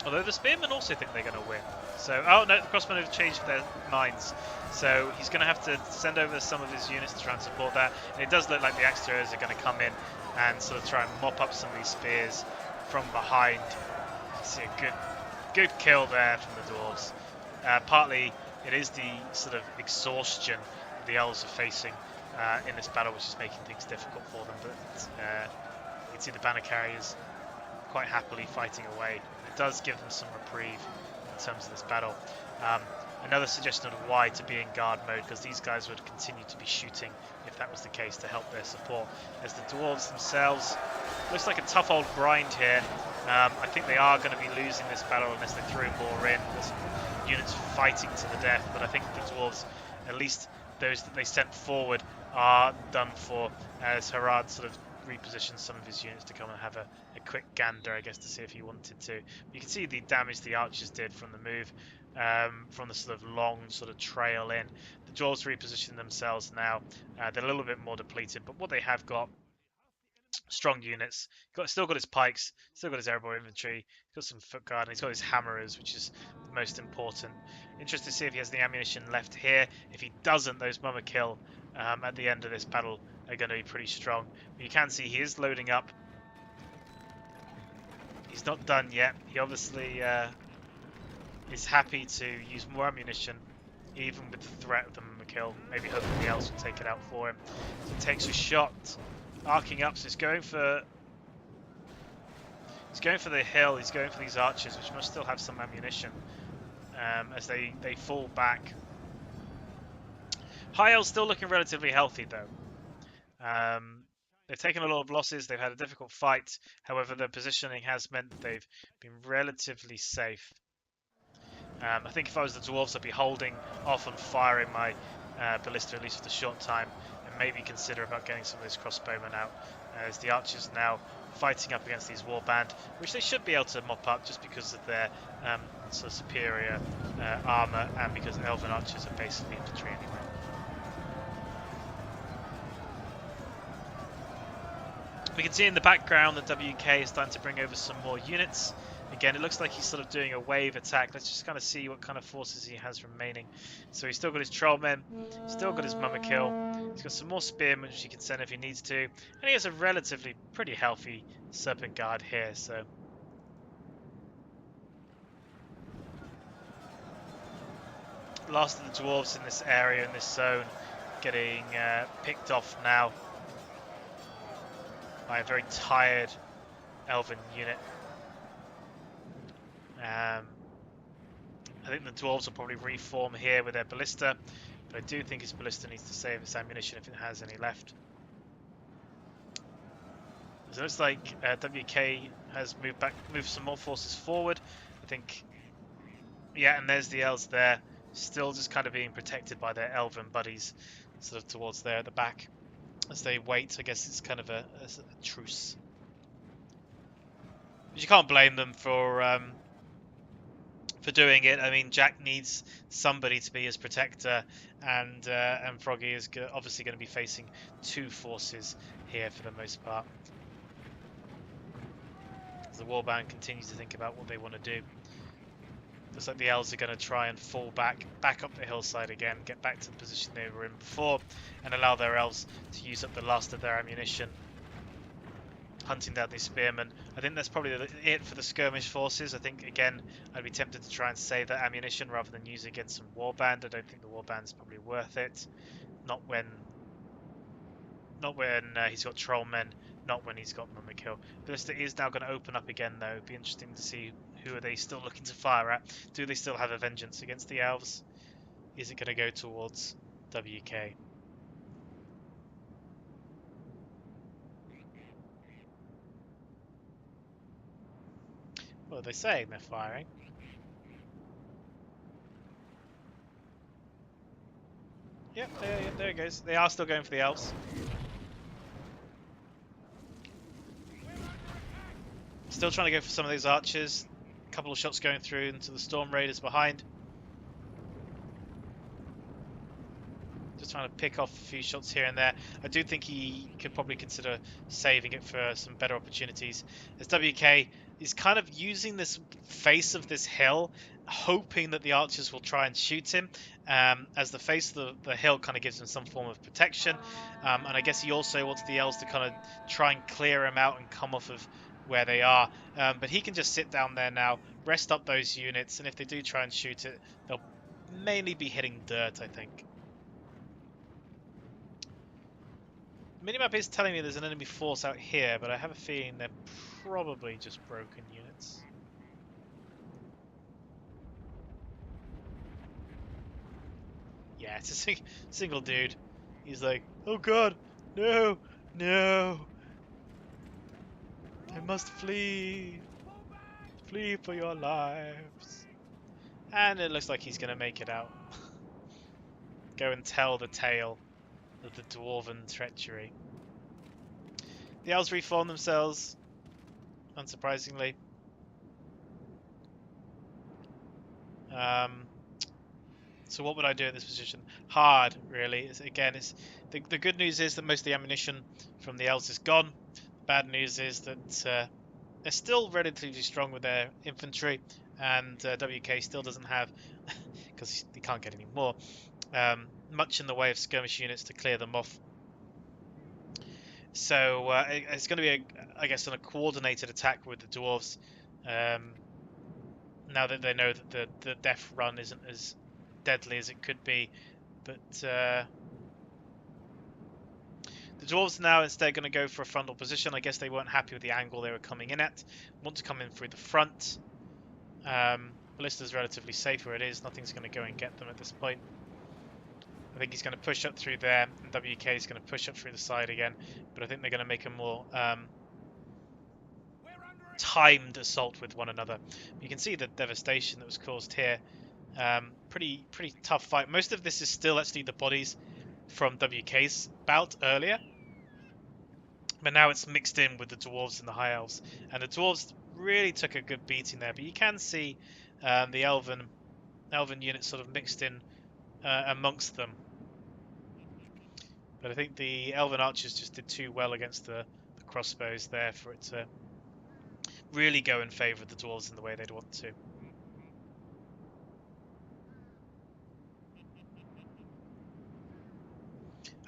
Although the spearmen also think they're going to win. So, oh no, the crossbowmen have changed their minds. So he's going to have to send over some of his units to try and support that. And it does look like the axe throwers are going to come in and sort of try and mop up some of these spears from behind. You see a good kill there from the dwarves. Partly it is the sort of exhaustion the elves are facing in this battle, which is making things difficult for them. But you can see the banner carriers quite happily fighting away. It does give them some reprieve in terms of this battle. Another suggestion of why to be in guard mode, because these guys would continue to be shooting if that was the case to help their support. As the dwarves themselves, looks like a tough old grind here. I think they are going to be losing this battle unless they throw more in. There's some units fighting to the death, but I think the dwarves, at least those that they sent forward, are done for, as Harad sort of repositions some of his units to come and have a quick gander, I guess, to see if he wanted to. You can see the damage the archers did from the move, from the sort of long sort of trail in. The dwarves reposition themselves now. They're a little bit more depleted, but what they have got, strong units. Still got his pikes, still got his airborne infantry, got some foot guard, and he's got his hammerers, which is the most important. Interested to see if he has the ammunition left here. If he doesn't, those mummer kill at the end of this battle are going to be pretty strong. But you can see he is loading up. He's not done yet. He obviously is happy to use more ammunition, even with the threat of the mummer kill. Maybe hoping the else will take it out for him. So he takes a shot, arcing up. So he's going for the hill. He's going for these archers, which must still have some ammunition, as they fall back. High Elves still looking relatively healthy though. They've taken a lot of losses. They've had a difficult fight. However, their positioning has meant that they've been relatively safe. I think if I was the dwarves, I'd be holding off on firing my ballista, at least for the short time, and maybe consider about getting some of those crossbowmen out, as the archers now fighting up against these warband, which they should be able to mop up just because of their sort of superior armor, and because elven archers are basically infantry anyway. We can see in the background that WK is starting to bring over some more units. Again, it looks like he's sort of doing a wave attack. Let's just kind of see what kind of forces he has remaining. So he's still got his trollmen, still got his mummer kill. He's got some more spearmen which he can send if he needs to. And he has a relatively pretty healthy serpent guard here. So last of the dwarves in this area, in this zone, getting picked off now by a very tired elven unit. I think the dwarves will probably reform here with their ballista, but I do think his ballista needs to save its ammunition if it has any left. So it looks like WK has moved some more forces forward. I think, yeah, and there's the elves there, still just kind of being protected by their elven buddies, sort of towards there at the back, as they wait. I guess it's kind of a truce. But you can't blame them for doing it. I mean, Jack needs somebody to be his protector, and Froggy is obviously going to be facing two forces here for the most part. As the warband continues to think about what they want to do. Looks like the elves are going to try and fall back up the hillside again, get back to the position they were in before, and allow their elves to use up the last of their ammunition, hunting down these spearmen. I think that's probably it for the skirmish forces. I think, again, I'd be tempted to try and save that ammunition rather than use it against some warband. I don't think the warband's probably worth it. Not when he's got trollmen, not when he's got mummer kill. Ballista is now going to open up again though. It'd be interesting to see who are they still looking to fire at. Do they still have a vengeance against the elves? Is it going to go towards WK? What are they saying? They're firing. Yep, there it goes. They are still going for the elves. Still trying to go for some of those archers. A couple of shots going through into the Storm Raiders behind. Just trying to pick off a few shots here and there. I do think he could probably consider saving it for some better opportunities. As WK is kind of using this face of this hill, hoping that the archers will try and shoot him, as the face of the hill kind of gives him some form of protection. And I guess he also wants the elves to kind of try and clear him out and come off of where they are. But he can just sit down there now, rest up those units, and if they do try and shoot it, they'll mainly be hitting dirt, I think. Minimap is telling me there's an enemy force out here, but I have a feeling they're probably just broken units. Yeah, it's a single dude. He's like, oh god, no, no, I must flee, flee for your lives. And it looks like he's going to make it out. Go and tell the tale of the dwarven treachery. The elves reform themselves, unsurprisingly. So what would I do in this position? Hard, really. It's the good news is that most of the ammunition from the elves is gone. Bad news is that they're still relatively strong with their infantry, and WK still doesn't have, because he can't get any more, much in the way of skirmish units to clear them off. So it's going to be, I guess, a coordinated attack with the dwarves. Now that they know that the death run isn't as deadly as it could be, but the dwarves now instead going to go for a frontal position. I guess they weren't happy with the angle they were coming in at. Want to come in through the front. Ballista's relatively safe where it is. Nothing's going to go and get them at this point. I think he's going to push up through there, and WK is going to push up through the side again. But I think they're going to make a more timed assault with one another. You can see the devastation that was caused here. Pretty tough fight. Most of this is still actually the bodies from WK's bout earlier, but now it's mixed in with the dwarves and the high elves, and the dwarves really took a good beating there. But you can see the elven units sort of mixed in amongst them. But I think the elven archers just did too well against the crossbows there for it to really go in favour of the dwarves in the way they'd want to.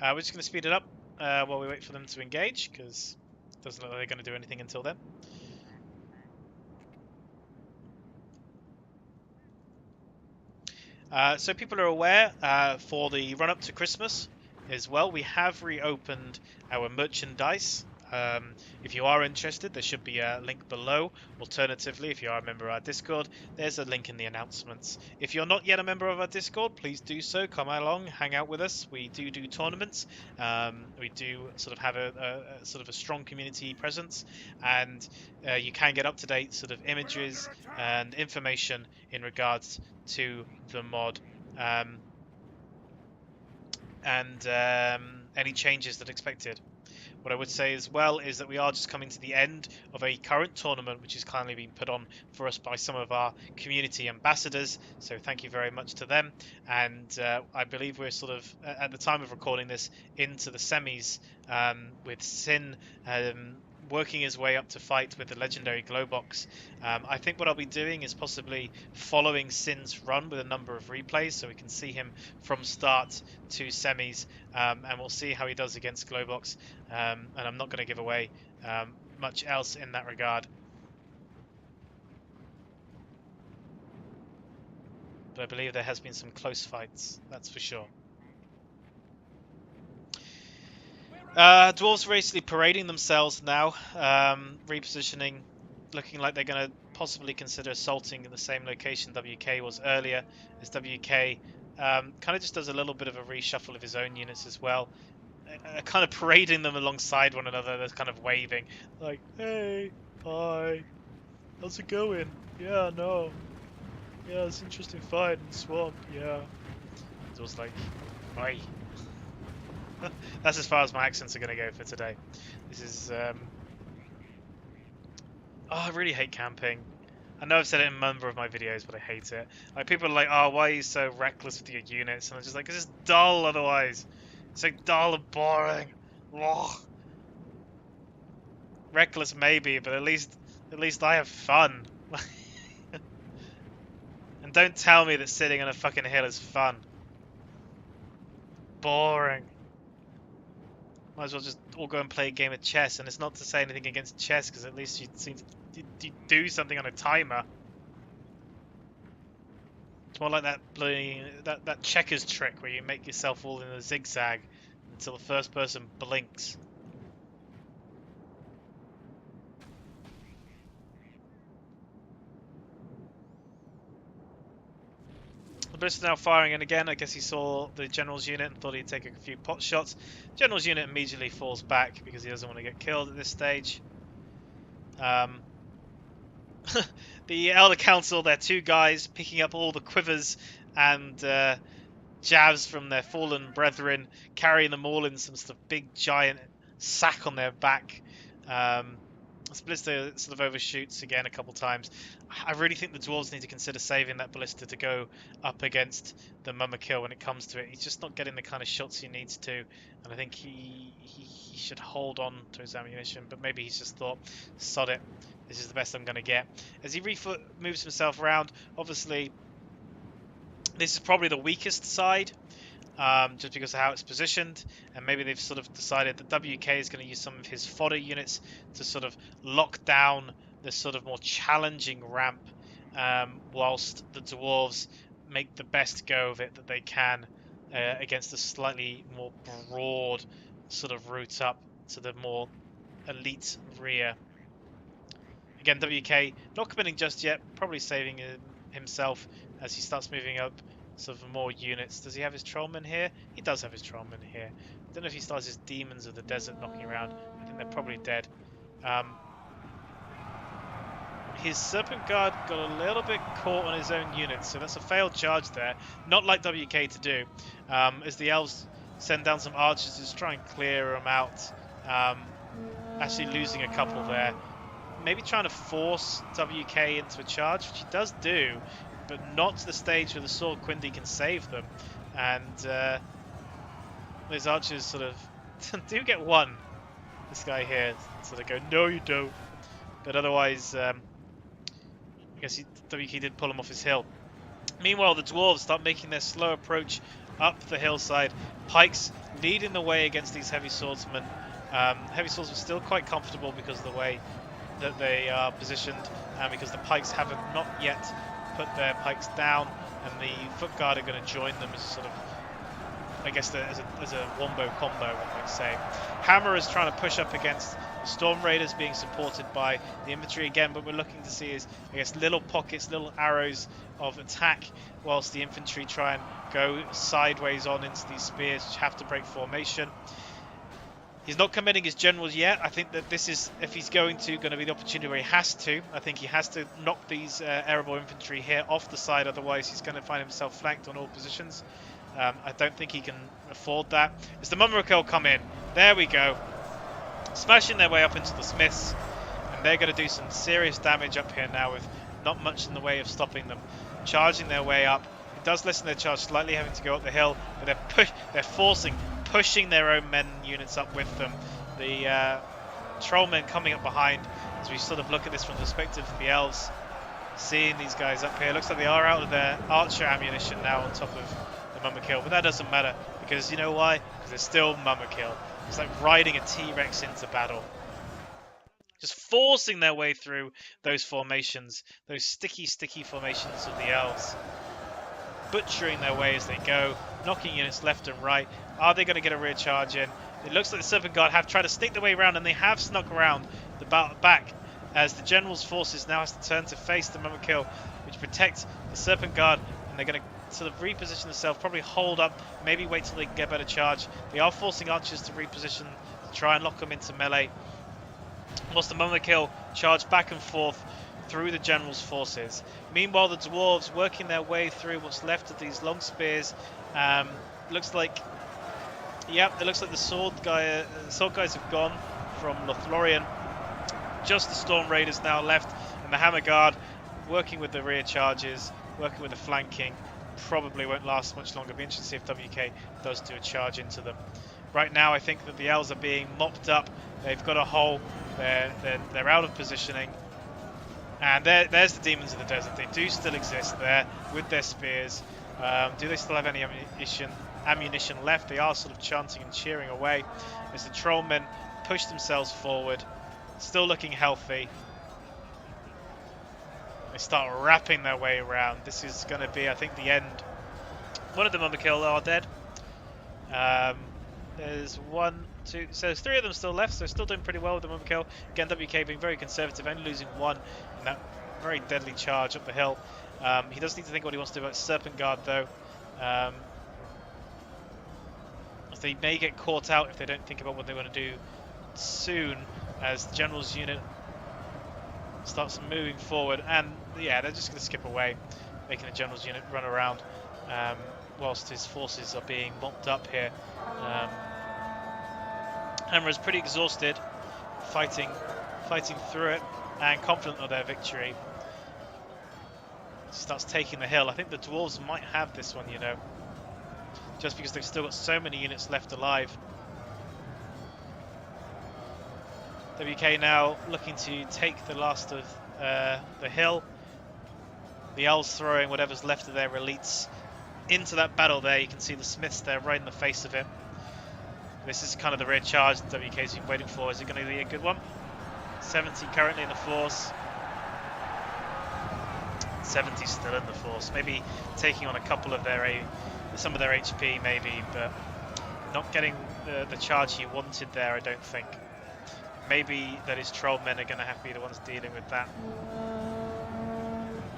We're just going to speed it up while we wait for them to engage, because it doesn't look like they're going to do anything until then. So people are aware, for the run-up to Christmas as well, we have reopened our merchandise. If you are interested, there should be a link below. Alternatively, if you are a member of our Discord, there's a link in the announcements. If you're not yet a member of our Discord, please do so. Come along, hang out with us. We do tournaments. We do sort of have a sort of a strong community presence, and you can get up-to-date sort of images and information in regards to the mod. And any changes that are expected. What I would say as well is that we are just coming to the end of a current tournament which is kindly being put on for us by some of our community ambassadors, so thank you very much to them. And I believe we're sort of, at the time of recording this, into the semis, with Sin working his way up to fight with the legendary Glowbox. I think what I'll be doing is possibly following Sin's run with a number of replays so we can see him from start to semis, and we'll see how he does against Glowbox. And I'm not going to give away much else in that regard. But I believe there has been some close fights, that's for sure. Dwarves are basically parading themselves now, repositioning, looking like they're going to possibly consider assaulting in the same location WK was earlier, as WK kind of just does a little bit of a reshuffle of his own units as well, kind of parading them alongside one another. They're kind of waving, like, hey, bye. How's it going? Yeah, no. Yeah, it's an interesting fight in the swamp. Yeah. It was like, oi. That's as far as my accents are going to go for today. This is, oh, I really hate camping. I know I've said it in a number of my videos, but I hate it. Like, people are like, oh, why are you so reckless with your units? And I'm just like, 'cause it's dull otherwise. It's like dull and boring. Ugh. Reckless maybe, but at least I have fun. And don't tell me that sitting on a fucking hill is fun. Boring. Might as well just all go and play a game of chess. And it's not to say anything against chess, because at least you seem to do something on a timer. It's more like that bloody that checkers trick where you make yourself all in a zigzag until the first person blinks. The ballista's now firing, and again, I guess he saw the general's unit and thought he'd take a few pot shots. General's unit immediately falls back because he doesn't want to get killed at this stage. The Elder Council, they're two guys picking up all the quivers and jabs from their fallen brethren, carrying them all in some sort of big giant sack on their back. Ballista sort of overshoots again a couple times. I really think the dwarves need to consider saving that ballista to go up against the Mummerkill when it comes to it. He's just not getting the kind of shots he needs to, and I think he should hold on to his ammunition, but maybe he's just thought, sod it, this is the best I'm going to get. As he moves himself around, obviously this is probably the weakest side, just because of how it's positioned, and maybe they've sort of decided that WK is going to use some of his fodder units to sort of lock down this sort of more challenging ramp, whilst the dwarves make the best go of it that they can against a slightly more broad sort of route up to the more elite rear. Again, WK not committing just yet, probably saving himself as he starts moving up sort of more units. Does he have his trollmen here? He does have his trollmen here. I don't know if he starts his demons of the desert knocking around. I think they're probably dead. His Serpent Guard got a little bit caught on his own units, so that's a failed charge there. Not like WK to do. As the elves send down some archers to just try and clear them out. Actually losing a couple there. Maybe trying to force WK into a charge, which he does do, but not to the stage where the Sword Quindy can save them. And those archers sort of do get one. This guy here sort of go, no you don't. But otherwise, I guess WK did pull him off his hill. Meanwhile, the dwarves start making their slow approach up the hillside. Pikes leading the way against these heavy swordsmen. Heavy swordsmen still quite comfortable because of the way that they are positioned, and because the pikes haven't not yet put their pikes down, and the foot guard are going to join them as sort of, I guess, as a wombo combo, one might say. Hammer is trying to push up against Storm Raiders, being supported by the infantry again, but we're looking to see is, I guess, little pockets, little arrows of attack, whilst the infantry try and go sideways on into these spears, which have to break formation. He's not committing his generals yet. I think that this is, if he's going to be the opportunity where he has to. I think he has to knock these Erebor infantry here off the side, otherwise he's going to find himself flanked on all positions. I don't think he can afford that. As the Mummerkill come in, there we go. Smashing their way up into the Smiths, and they're going to do some serious damage up here now with not much in the way of stopping them. Charging their way up. It does lessen their charge slightly, having to go up the hill, but they're pushing their own men and units up with them. The trollmen coming up behind, as we sort of look at this from the perspective of the elves, seeing these guys up here. Looks like they are out of their archer ammunition now on top of the Mummerkill, but that doesn't matter, because you know why? Because they're still Mummerkill. It's like riding a T-Rex into battle. Just forcing their way through those formations, those sticky formations of the elves. Butchering their way as they go, knocking units left and right. Are they going to get a rear charge in? It looks like the Serpent Guard have tried to sneak their way around, and they have snuck around the back, as the General's forces now has to turn to face the Mummerkill, which protects the Serpent Guard, and they're going to sort of reposition themselves, probably hold up, maybe wait till they can get a better charge. They are forcing archers to reposition to try and lock them into melee. Whilst the Mummerkill charge back and forth through the general's forces. Meanwhile, the dwarves working their way through what's left of these long spears. Looks like, yep, it looks like the sword guys have gone from Lothlorien. Just the Storm Raiders now left, and the Hammer Guard working with the rear charges, working with the flanking. Probably won't last much longer. Be interested to see if WK does do a charge into them. Right now, I think that the elves are being mopped up. They've got a hole. They're out of positioning. And there's the Demons of the Desert. They do still exist there with their spears. Do they still have any ammunition left? They are sort of chanting and cheering away as the Trollmen push themselves forward, still looking healthy. They start wrapping their way around. This is going to be, I think, the end. One of the Mummerkill are dead. There's 1, 2, so there's 3 of them still left, so still doing pretty well with the Mummerkill. Again, WK being very conservative, only losing 1 in that very deadly charge up the hill. He does need to think what he wants to do about Serpent Guard, though. They may get caught out if they don't think about what they want to do soon, as the General's unit starts moving forward. And yeah, they're just going to skip away, making the General's unit run around whilst his forces are being mopped up here. Hammer is pretty exhausted, fighting through it, and confident of their victory. Starts taking the hill. I think the dwarves might have this one, you know, just because they've still got so many units left alive. WK now looking to take the last of the hill. The elves throwing whatever's left of their elites into that battle there. You can see the smiths there right in the face of it. This is kind of the rear charge that WK's been waiting for. Is it going to be a good one? 70 currently in the force. 70 still in the force. Maybe taking on a couple of some of their HP maybe, but not getting the charge he wanted there, I don't think. Maybe that his Trollmen are going to have to be the ones dealing with that.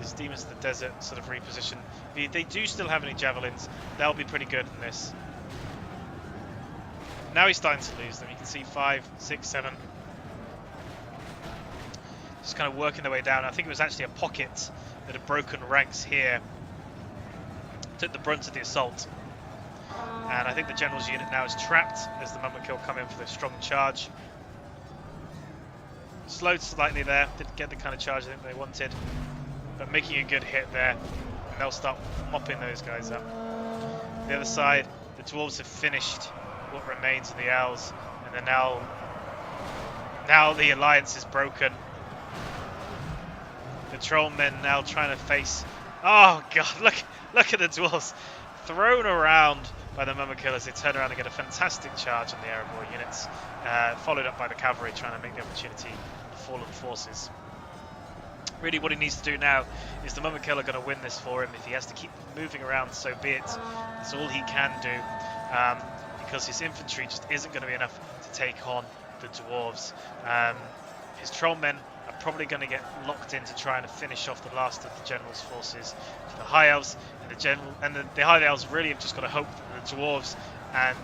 His Demons of the Desert sort of reposition. If they do still have any javelins, they'll be pretty good in this. Now he's starting to lose them. You can see 5, 6, 7. Just kind of working their way down. I think it was actually a pocket that had broken ranks here. Took the brunt of the assault. And I think the General's unit now is trapped as the Mummerkill come in for the strong charge. Slowed slightly there. Didn't get the kind of charge I think they wanted. But making a good hit there. And they'll start mopping those guys up. The other side, the Dwarves have finished what remains of the Owls, and then now the alliance is broken. The Trollmen now trying to face. Oh god, look at the Dwarves thrown around by the Mummerkill as they turn around and get a fantastic charge on the Erebor units, followed up by the cavalry trying to make the opportunity the fallen forces. Really what he needs to do now is the Mummerkill are going to win this for him. If he has to keep moving around, so be it. That's all he can do. Because his infantry just isn't going to be enough to take on the dwarves. His Trollmen are probably going to get locked in to try and finish off the last of the General's forces. The High Elves and the High Elves really have just got to hope that the dwarves and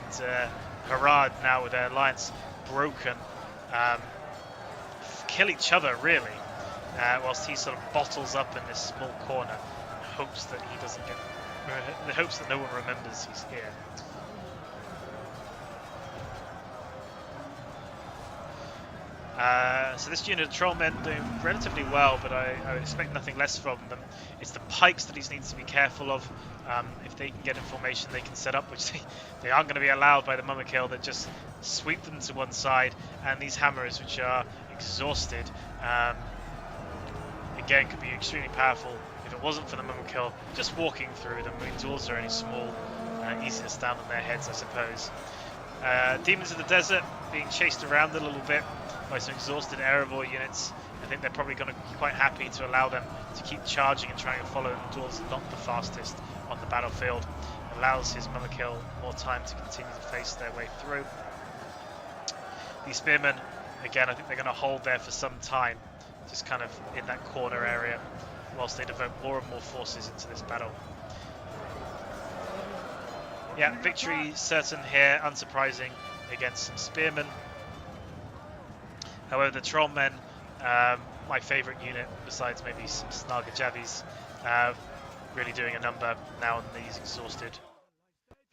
Harad now with their alliance broken kill each other really, whilst he sort of bottles up in this small corner, hopes that he doesn't get, hopes that no one remembers he's here. So this unit of Trollmen doing relatively well, but I would expect nothing less from them. It's the pikes that he needs to be careful of. If they can get in formation, they can set up, which they aren't going to be allowed by the Mummerkill that just sweep them to one side. And these hammers, which are exhausted, again could be extremely powerful if it wasn't for the Mummerkill just walking through them. I mean, dwarves are only small, easy to stand on their heads, I suppose. Demons of the Desert being chased around a little bit by some exhausted Erebor units. I think they're probably going to be quite happy to allow them to keep charging and trying to follow them. Dwarves are not the fastest on the battlefield. Allows his Mummerkill more time to continue to face their way through. These Spearmen, again, I think they're going to hold there for some time, just kind of in that corner area, whilst they devote more and more forces into this battle. Yeah, victory certain here, unsurprising against some Spearmen. However, the Trollmen my favourite unit, besides maybe some Snaga Javis. Uh, really doing a number now on these exhausted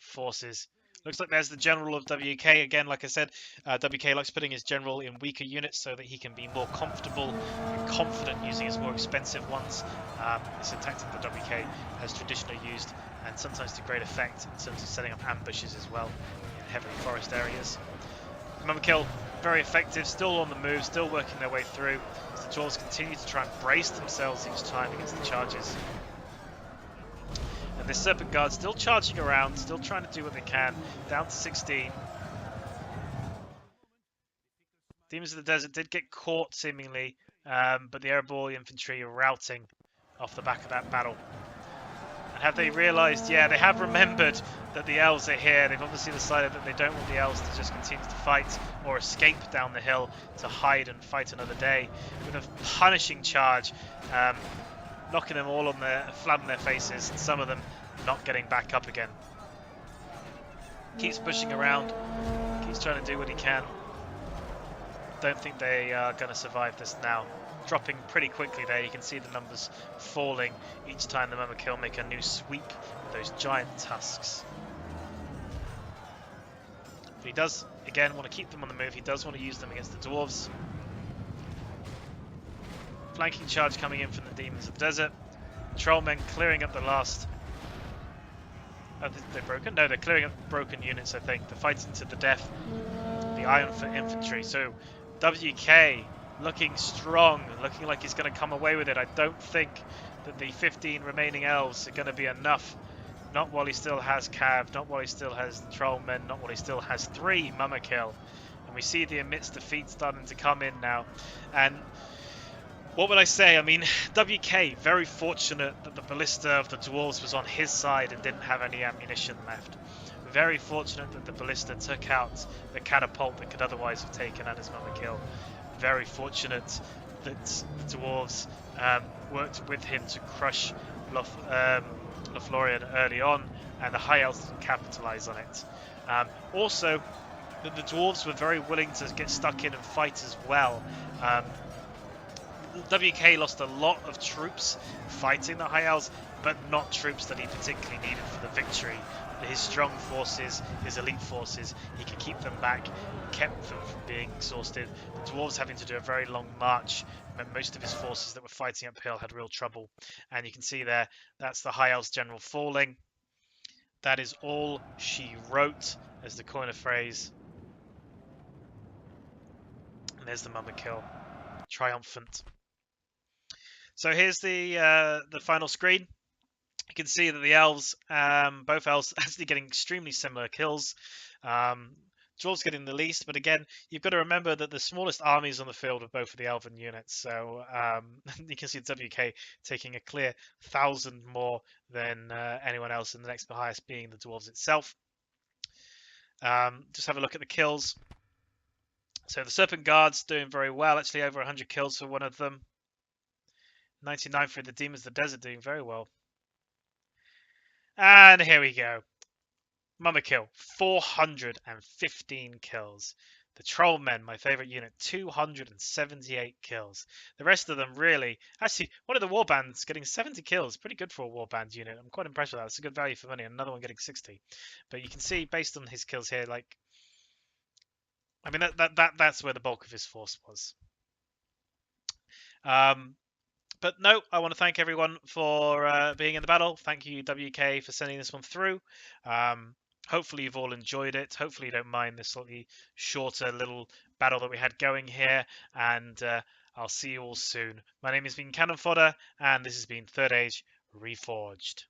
forces. Looks like there's the general of WK again. Like I said, WK likes putting his general in weaker units so that he can be more comfortable and confident using his more expensive ones. It's a tactic that WK has traditionally used, and sometimes to great effect in terms of setting up ambushes as well in heavily forest areas. Mama Kill, very effective, still on the move, still working their way through as the Dwarves continue to try and brace themselves each time against the charges. And this Serpent Guard still charging around, still trying to do what they can, down to 16. Demons of the Desert did get caught seemingly, but the Airborne infantry are routing off the back of that battle. And have they realised? Yeah, they have remembered that the elves are here. They've obviously decided that they don't want the elves to just continue to fight or escape down the hill to hide and fight another day. With a punishing charge, knocking them all on flat on their faces, and some of them not getting back up again. Keeps pushing around, keeps trying to do what he can. Don't think they are going to survive this now. Dropping pretty quickly there. You can see the numbers falling each time the Mama Kill make a new sweep with those giant tusks. But he does, again, want to keep them on the move. He does want to use them against the Dwarves. Flanking charge coming in from the Demons of the Desert. Trollmen clearing up the last... Oh, they're broken? No, they're clearing up broken units, I think. They're fighting to the death. The Iron Infantry. So, WK looking strong, looking like he's going to come away with it. I don't think that the 15 remaining elves are going to be enough. Not while he still has Cav, not while he still has the Trollmen, not while he still has 3 Mama Kill. And we see the amidst defeat starting to come in now. And what would I say? I mean, WK, very fortunate that the ballista of the Dwarves was on his side and didn't have any ammunition left. Very fortunate that the ballista took out the catapult that could otherwise have taken out his Mama Kill. Very fortunate that the Dwarves worked with him to crush Lothlorien early on, and the High Elves didn't capitalise on it. Also, that the Dwarves were very willing to get stuck in and fight as well. WK lost a lot of troops fighting the High Elves, but not troops that he particularly needed for the victory. His strong forces, his elite forces, he could keep them back, kept them from being exhausted. The Dwarves having to do a very long march meant most of his forces that were fighting uphill had real trouble. And you can see there, that's the High Elves general falling. That is all she wrote, as the coin of phrase. And there's the Mama Kill, triumphant. So here's the final screen. You can see that the elves, both elves, actually getting extremely similar kills. Dwarves getting the least, but again, you've got to remember that the smallest armies on the field are both of the elven units. So you can see WK taking a clear 1,000 more than anyone else, and the next highest being the Dwarves itself. Just have a look at the kills. So the Serpent Guard's doing very well, actually over 100 kills for one of them. 99 for the Demons of the Desert, doing very well. And here we go. Mama Kill, 415 kills. The Trollmen, my favourite unit, 278 kills. The rest of them really... Actually, one of the Warbands getting 70 kills. Pretty good for a Warband unit. I'm quite impressed with that. It's a good value for money. Another one getting 60. But you can see, based on his kills here, like... I mean, that's where the bulk of his force was. But no, I want to thank everyone for being in the battle. Thank you, WK, for sending this one through. Hopefully you've all enjoyed it. Hopefully you don't mind this slightly shorter little battle that we had going here. And I'll see you all soon. My name has been Cannon Fodder, and this has been Third Age Reforged.